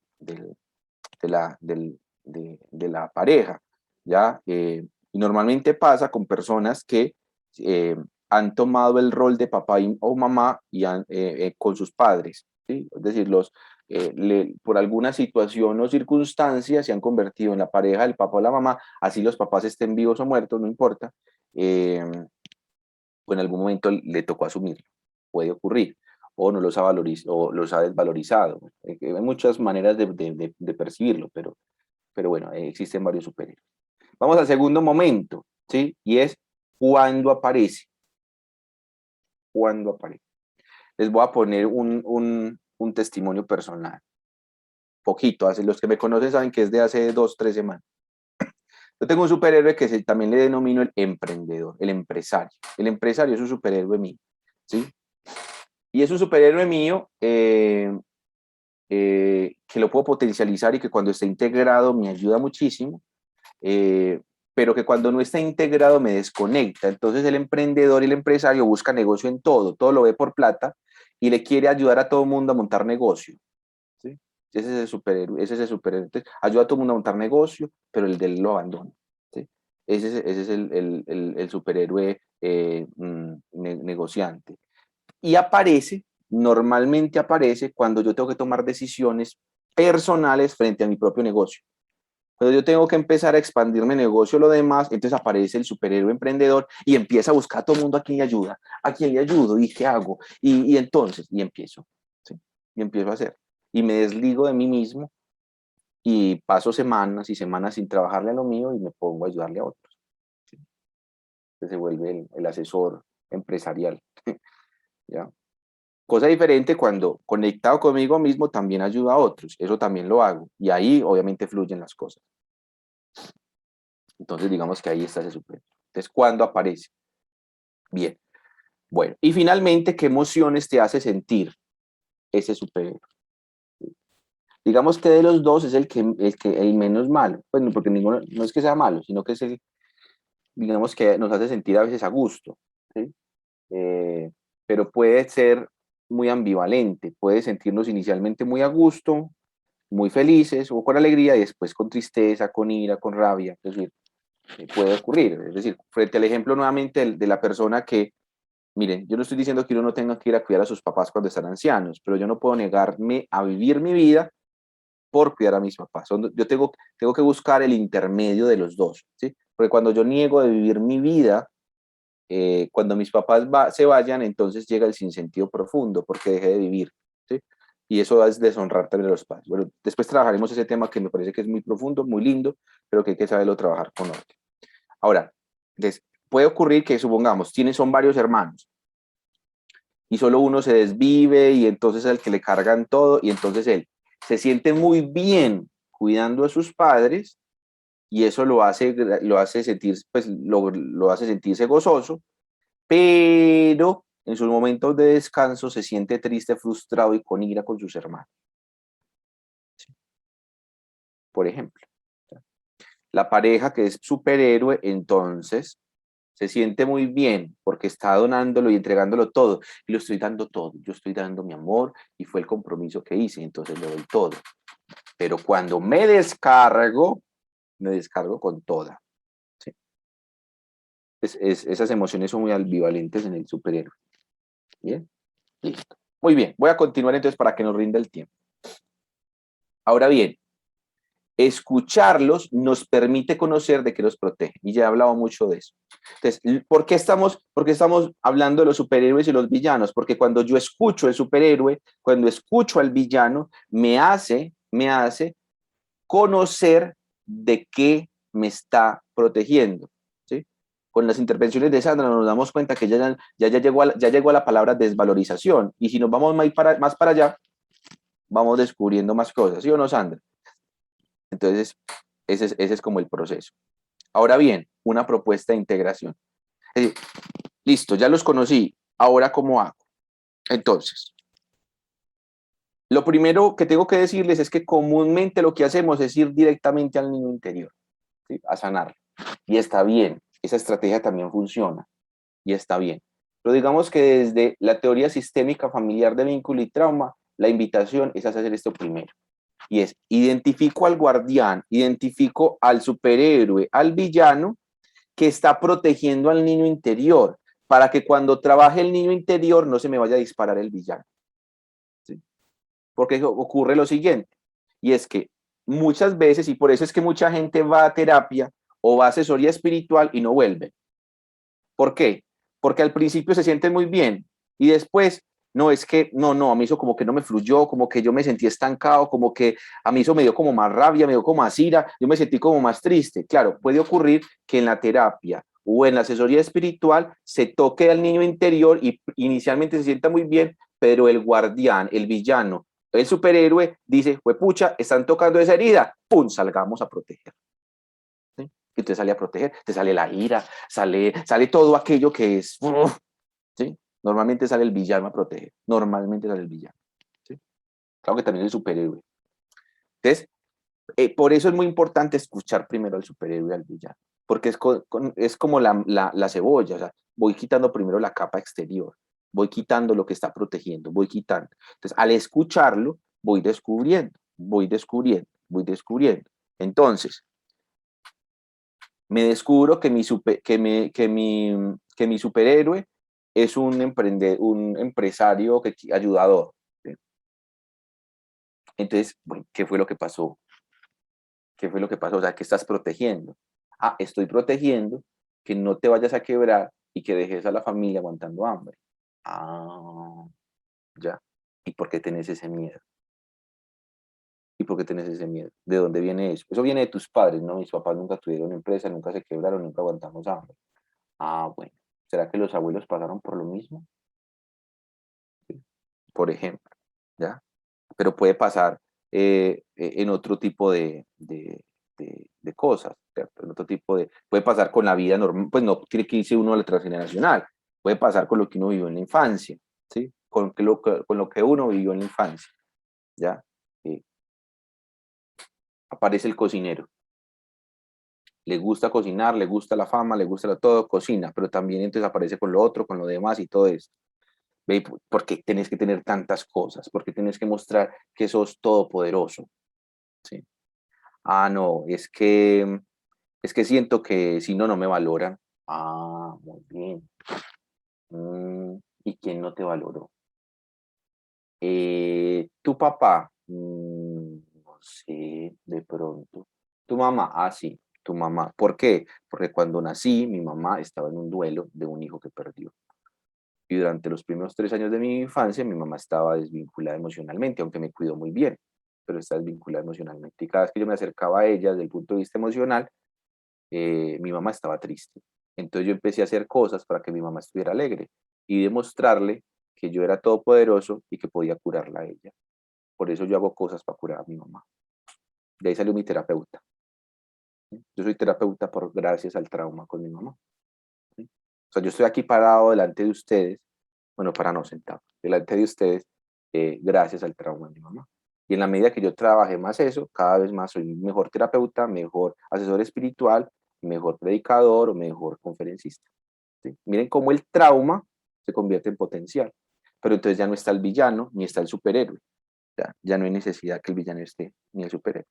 la pareja, ¿ya? Y normalmente pasa con personas que eh, han tomado el rol de papá o mamá y con sus padres, ¿sí? Es decir, por alguna situación o circunstancia se han convertido en la pareja del papá o la mamá, así los papás estén vivos o muertos, no importa, o en algún momento le tocó asumirlo, puede ocurrir, o no los ha valorizado, o los ha desvalorizado. Hay muchas maneras de percibirlo, pero bueno, existen varios superhéroes. Vamos al segundo momento, ¿sí? Y es cuando aparece. Cuando aparece. Les voy a poner un testimonio personal. Poquito, los que me conocen saben que es de hace 2, 3 semanas. Yo tengo un superhéroe que también le denomino el emprendedor, el empresario. El empresario es un superhéroe mío, ¿sí? Y es un superhéroe mío que lo puedo potencializar y que cuando esté integrado me ayuda muchísimo, pero que cuando no está integrado me desconecta. Entonces el emprendedor y el empresario busca negocio en todo lo ve por plata y le quiere ayudar a todo el mundo a montar negocio. ¿Sí? Ese es el superhéroe, Entonces, ayuda a todo el mundo a montar negocio, pero el de él lo abandona. ¿Sí? Ese es el superhéroe negociante. Y normalmente aparece cuando yo tengo que tomar decisiones personales frente a mi propio negocio. Cuando yo tengo que empezar a expandir mi negocio, lo demás, entonces aparece el superhéroe emprendedor y empieza a buscar a todo el mundo a quien le ayuda, a quien le ayudo y qué hago. Y entonces, y empiezo, ¿sí? Y empiezo a hacer. Y me desligo de mí mismo y paso semanas y semanas sin trabajarle a lo mío y me pongo a ayudarle a otros. ¿Sí? Entonces se vuelve el asesor empresarial. ¿Ya? Cosa diferente cuando conectado conmigo mismo también ayuda a otros. Eso también lo hago. Y ahí obviamente fluyen las cosas. Entonces digamos que ahí está ese superhéroe. Entonces, ¿cuándo aparece? Bien. Bueno, y finalmente, ¿qué emociones te hace sentir ese superhéroe? Digamos que de los dos es el menos malo. Pues no, porque ninguno, no es que sea malo, sino que digamos que nos hace sentir a veces a gusto. ¿Sí? Pero puede ser muy ambivalente. Puede sentirnos inicialmente muy a gusto, muy felices o con alegría y después con tristeza, con ira, con rabia. Es decir, puede ocurrir. Es decir, frente al ejemplo nuevamente de la persona que, miren, yo no estoy diciendo que uno no tenga que ir a cuidar a sus papás cuando están ancianos, pero yo no puedo negarme a vivir mi vida por cuidar a mis papás. Yo tengo que buscar el intermedio de los dos, ¿sí? Porque cuando yo niego de vivir mi vida, cuando mis papás se vayan, entonces llega el sinsentido profundo porque dejé de vivir, ¿sí? Y eso es deshonrar también a los padres. Bueno, después trabajaremos ese tema que me parece que es muy profundo, muy lindo, pero que hay que saberlo trabajar con orden. Ahora, puede ocurrir que, supongamos, son varios hermanos y solo uno se desvive y entonces es el que le cargan todo y entonces él se siente muy bien cuidando a sus padres y eso lo hace sentir, pues, lo hace sentirse gozoso, pero en sus momentos de descanso se siente triste, frustrado y con ira con sus hermanos. ¿Sí? Por ejemplo, la pareja que es superhéroe, entonces, se siente muy bien porque está donándolo y entregándolo todo, y lo estoy dando todo, yo estoy dando mi amor y fue el compromiso que hice, entonces le doy todo. Pero cuando me descargo con toda. ¿Sí? Esas emociones son muy ambivalentes en el superhéroe. ¿Bien? Listo. Muy bien, voy a continuar entonces para que nos rinda el tiempo. Ahora bien, escucharlos nos permite conocer de qué los protege. Y ya he hablado mucho de eso. Entonces, por qué estamos hablando de los superhéroes y los villanos? Porque cuando yo escucho el superhéroe, cuando escucho al villano, me hace conocer de qué me está protegiendo. ¿Sí? Con las intervenciones de Sandra nos damos cuenta que ya llegó a la palabra desvalorización. Y si nos vamos más para allá, vamos descubriendo más cosas. ¿Sí o no, Sandra? Entonces, ese es como el proceso. Ahora bien, una propuesta de integración. Listo, ya los conocí. Ahora, ¿cómo hago? Entonces, lo primero que tengo que decirles es que comúnmente lo que hacemos es ir directamente al niño interior, ¿sí? A sanarlo. Y está bien, esa estrategia también funciona y está bien. Pero digamos que desde la teoría sistémica familiar de vínculo y trauma, la invitación es hacer esto primero. Y es, identifico al guardián, identifico al superhéroe, al villano que está protegiendo al niño interior, para que cuando trabaje el niño interior no se me vaya a disparar el villano. ¿Sí? Porque ocurre lo siguiente, y es que muchas veces, y por eso es que mucha gente va a terapia o va a asesoría espiritual y no vuelve. ¿Por qué? Porque al principio se sienten muy bien y después, no, es que, no, a mí eso como que no me fluyó, como que yo me sentí estancado, como que a mí eso me dio como más rabia, me dio como más ira, yo me sentí como más triste. Claro, puede ocurrir que en la terapia o en la asesoría espiritual se toque al niño interior y inicialmente se sienta muy bien, pero el guardián, el villano, el superhéroe dice, pucha, están tocando esa herida, ¡pum!, salgamos a proteger. ¿Sí? Y te sale a proteger, te sale la ira, sale todo aquello que es, ¿sí? Normalmente sale el villano a proteger, normalmente sale el villano, ¿sí? Claro que también el superhéroe. Entonces, por eso es muy importante escuchar primero al superhéroe y al villano, porque es como la cebolla, o sea, voy quitando primero la capa exterior, voy quitando lo que está protegiendo, voy quitando. Entonces, al escucharlo, voy descubriendo, voy descubriendo, voy descubriendo. Entonces, me descubro que mi superhéroe es un empresario ayudador. ¿Sí? Entonces, bueno, ¿qué fue lo que pasó? ¿Qué fue lo que pasó? O sea, ¿qué estás protegiendo? Ah, estoy protegiendo que no te vayas a quebrar y que dejes a la familia aguantando hambre. Ah, ya. ¿Y por qué tenés ese miedo? ¿Y por qué tenés ese miedo? ¿De dónde viene eso? Eso viene de tus padres, ¿no? Mis papás nunca tuvieron empresa, nunca se quebraron, nunca aguantamos hambre. Ah, bueno. ¿Será que los abuelos pasaron por lo mismo? ¿Sí? Por ejemplo, ¿ya? Pero puede pasar en otro tipo de cosas, ¿cierto? En otro tipo puede pasar con la vida normal, pues no tiene que irse uno a la transgeneracional, puede pasar con lo que uno vivió en la infancia, ¿sí? Con lo que uno vivió en la infancia, ¿ya? Eh, Aparece el cocinero, le gusta cocinar, le gusta la fama, le gusta todo, cocina, pero también entonces aparece con lo otro, con lo demás y todo esto. ¿Ve? ¿Por qué tenés que tener tantas cosas? ¿Por qué tenés que mostrar que sos todopoderoso? ¿Sí? Ah, no, es que siento que si no, no me valoran. Ah, muy bien. ¿Y quién no te valoró? Tu papá, no sé, de pronto. Tu mamá, ah, sí, tu mamá. ¿Por qué? Porque cuando nací, mi mamá estaba en un duelo de un hijo que perdió. Y durante los primeros 3 años de mi infancia, mi mamá estaba desvinculada emocionalmente, aunque me cuidó muy bien, pero está desvinculada emocionalmente. Y cada vez que yo me acercaba a ella desde el punto de vista emocional, mi mamá estaba triste. Entonces yo empecé a hacer cosas para que mi mamá estuviera alegre y demostrarle que yo era todopoderoso y que podía curarla a ella. Por eso yo hago cosas para curar a mi mamá. De ahí salió mi terapeuta. ¿Sí? Yo soy terapeuta gracias al trauma con mi mamá. ¿Sí? O sea, yo estoy aquí parado delante de ustedes, bueno, para no sentar, delante de ustedes, gracias al trauma de mi mamá. Y en la medida que yo trabaje más eso, cada vez más soy mejor terapeuta, mejor asesor espiritual, mejor predicador o mejor conferencista. ¿sí? Miren cómo el trauma se convierte en potencial. Pero entonces ya no está el villano ni está el superhéroe. Ya no hay necesidad que el villano esté ni el superhéroe.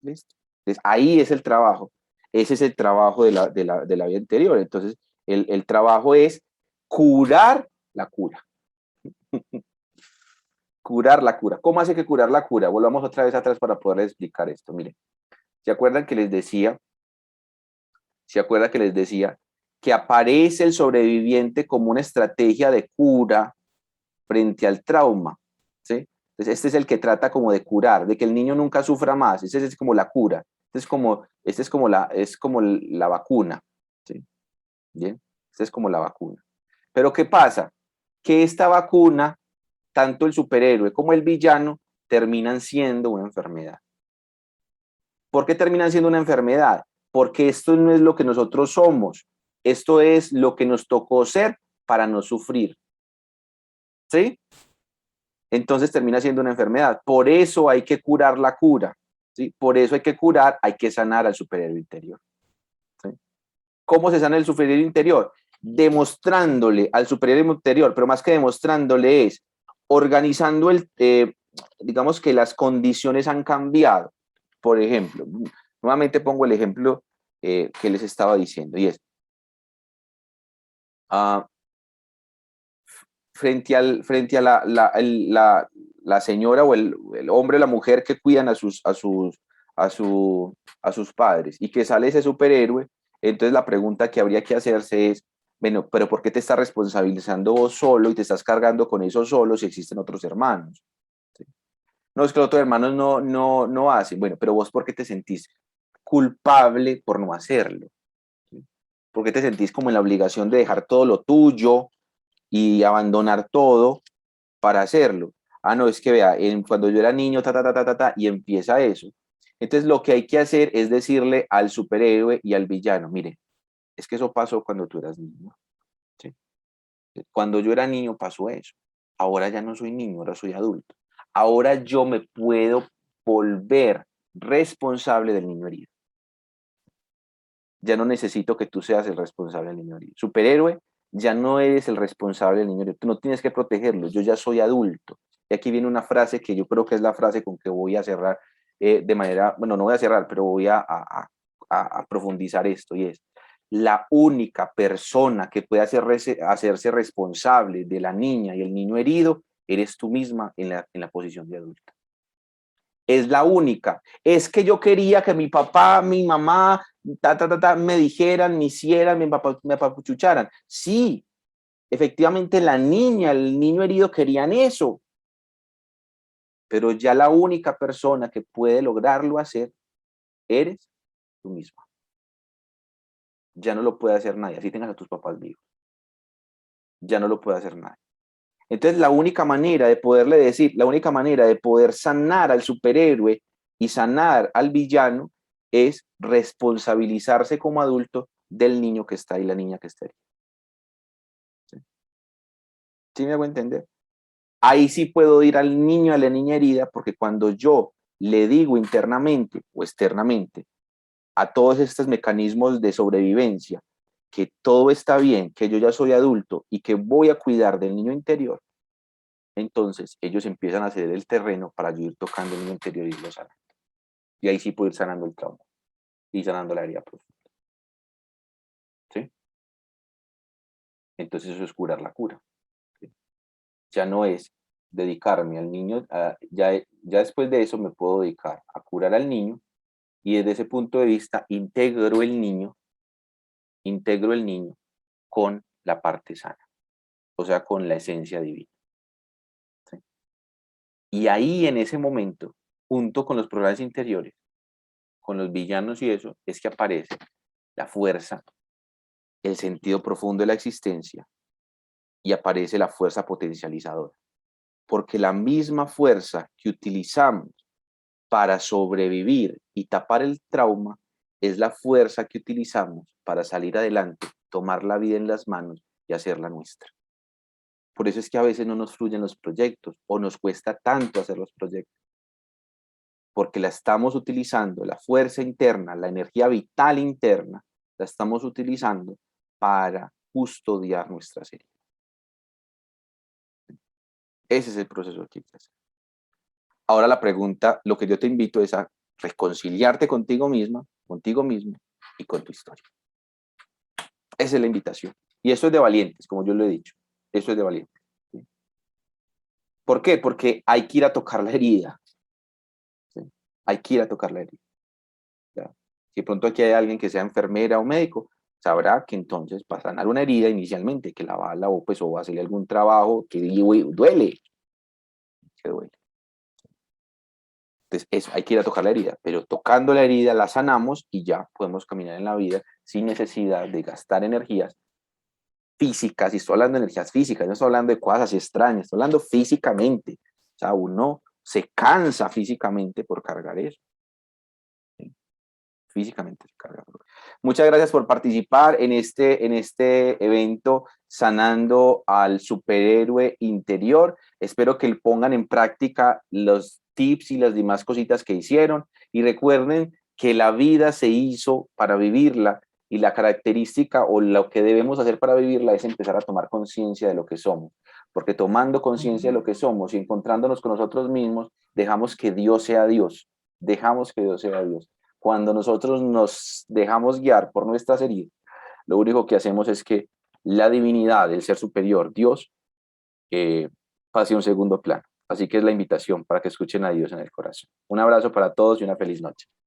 ¿Listo? Entonces ahí es el trabajo. Ese es el trabajo de la vida anterior. Entonces el trabajo es curar la cura. Curar la cura. ¿Cómo hace que curar la cura? Volvamos otra vez atrás para poderles explicar esto. Miren, ¿se acuerdan que les decía? ¿Se acuerdan que les decía que aparece el sobreviviente como una estrategia de cura frente al trauma? ¿Sí? Entonces este es el que trata como de curar, de que el niño nunca sufra más. Ese es como la cura. Este es como la vacuna. ¿Sí? Bien, esta es como la vacuna. Pero ¿qué pasa? Que esta vacuna, tanto el superhéroe como el villano, terminan siendo una enfermedad. ¿Por qué terminan siendo una enfermedad? Porque esto no es lo que nosotros somos. Esto es lo que nos tocó ser para no sufrir. ¿Sí? Entonces termina siendo una enfermedad. Por eso hay que curar la cura. ¿Sí? Por eso hay que curar, hay que sanar al superhéroe interior. ¿Sí? ¿Cómo se sana el superior interior? Demostrándole al superior interior, pero más que demostrándole es organizando digamos que las condiciones han cambiado. Por ejemplo, nuevamente pongo el ejemplo que les estaba diciendo y es, frente a la señora o el hombre o la mujer que cuidan a sus padres y que sale ese superhéroe, entonces la pregunta que habría que hacerse es, bueno, pero ¿por qué te estás responsabilizando vos solo y te estás cargando con eso solo si existen otros hermanos? ¿Sí? No, es que los otros hermanos no hacen. Bueno, pero vos ¿por qué te sentís culpable por no hacerlo? ¿Sí? ¿Por qué te sentís como en la obligación de dejar todo lo tuyo y abandonar todo para hacerlo? Ah, no, es que vea, cuando yo era niño, y empieza eso. Entonces lo que hay que hacer es decirle al superhéroe y al villano, mire, es que eso pasó cuando tú eras niño. ¿Sí? Cuando yo era niño pasó eso. Ahora ya no soy niño, ahora soy adulto. Ahora yo me puedo volver responsable del niño herido. Ya no necesito que tú seas el responsable del niño herido. Superhéroe, ya no eres el responsable del niño herido. Tú no tienes que protegerlo, yo ya soy adulto. Y aquí viene una frase que yo creo que es la frase con que voy a cerrar de manera, bueno, no voy a cerrar, pero voy a profundizar esto, y es, la única persona que puede hacerse responsable de la niña y el niño herido, eres tú misma en la posición de adulta. Es la única. Es que yo quería que mi papá, mi mamá, me dijeran, me hicieran, me apapuchucharan. Sí, efectivamente la niña, el niño herido querían eso. Pero ya la única persona que puede lograrlo hacer eres tú misma. Ya no lo puede hacer nadie, así tengas a tus papás vivos. Ya no lo puede hacer nadie. Entonces la única manera de poderle decir, la única manera de poder sanar al superhéroe y sanar al villano es responsabilizarse como adulto del niño que está ahí, la niña que está ahí. ¿Sí? ¿Sí me hago entender? Ahí sí puedo ir al niño, a la niña herida, porque cuando yo le digo internamente o externamente a todos estos mecanismos de sobrevivencia que todo está bien, que yo ya soy adulto y que voy a cuidar del niño interior, entonces ellos empiezan a ceder el terreno para yo ir tocando el niño interior y irlo sanando. Y ahí sí puedo ir sanando el trauma y sanando la herida profunda. ¿Sí? Entonces eso es curar la cura. ¿Sí? Ya no es dedicarme al niño, ya después de eso me puedo dedicar a curar al niño y desde ese punto de vista integro el niño con la parte sana, o sea, con la esencia divina. ¿Sí? Y ahí en ese momento, junto con los programas interiores, con los villanos y eso, es que aparece la fuerza, el sentido profundo de la existencia y aparece la fuerza potencializadora. Porque la misma fuerza que utilizamos para sobrevivir y tapar el trauma es la fuerza que utilizamos para salir adelante, tomar la vida en las manos y hacerla nuestra. Por eso es que a veces no nos fluyen los proyectos o nos cuesta tanto hacer los proyectos. Porque la estamos utilizando, la fuerza interna, la energía vital interna, la estamos utilizando para custodiar nuestras heridas. Ese es el proceso que hay que hacer. Ahora la pregunta, lo que yo te invito es a reconciliarte contigo misma, contigo mismo y con tu historia. Esa es la invitación. Y eso es de valientes, como yo lo he dicho. Eso es de valientes. ¿Sí? ¿Por qué? Porque hay que ir a tocar la herida. ¿Sí? Hay que ir a tocar la herida. ¿Ya? Si de pronto aquí hay alguien que sea enfermera o médico, sabrá que entonces va a sanar una herida inicialmente, que la bala o va a hacerle algún trabajo que duele. Que duele. Entonces, eso, hay que ir a tocar la herida, pero tocando la herida la sanamos y ya podemos caminar en la vida sin necesidad de gastar energías físicas. Y estoy hablando de energías físicas, no estoy hablando de cosas extrañas, estoy hablando físicamente. O sea, uno se cansa físicamente por cargar eso. ¿Sí? Físicamente se carga. Muchas gracias por participar en este evento Sanando al Superhéroe Interior. Espero que pongan en práctica los tips y las demás cositas que hicieron. Y recuerden que la vida se hizo para vivirla y la característica o lo que debemos hacer para vivirla es empezar a tomar conciencia de lo que somos. Porque tomando conciencia de lo que somos y encontrándonos con nosotros mismos, dejamos que Dios sea Dios. Dejamos que Dios sea Dios. Cuando nosotros nos dejamos guiar por nuestras heridas, lo único que hacemos es que la divinidad, el ser superior, Dios, pase a un segundo plano. Así que es la invitación para que escuchen a Dios en el corazón. Un abrazo para todos y una feliz noche.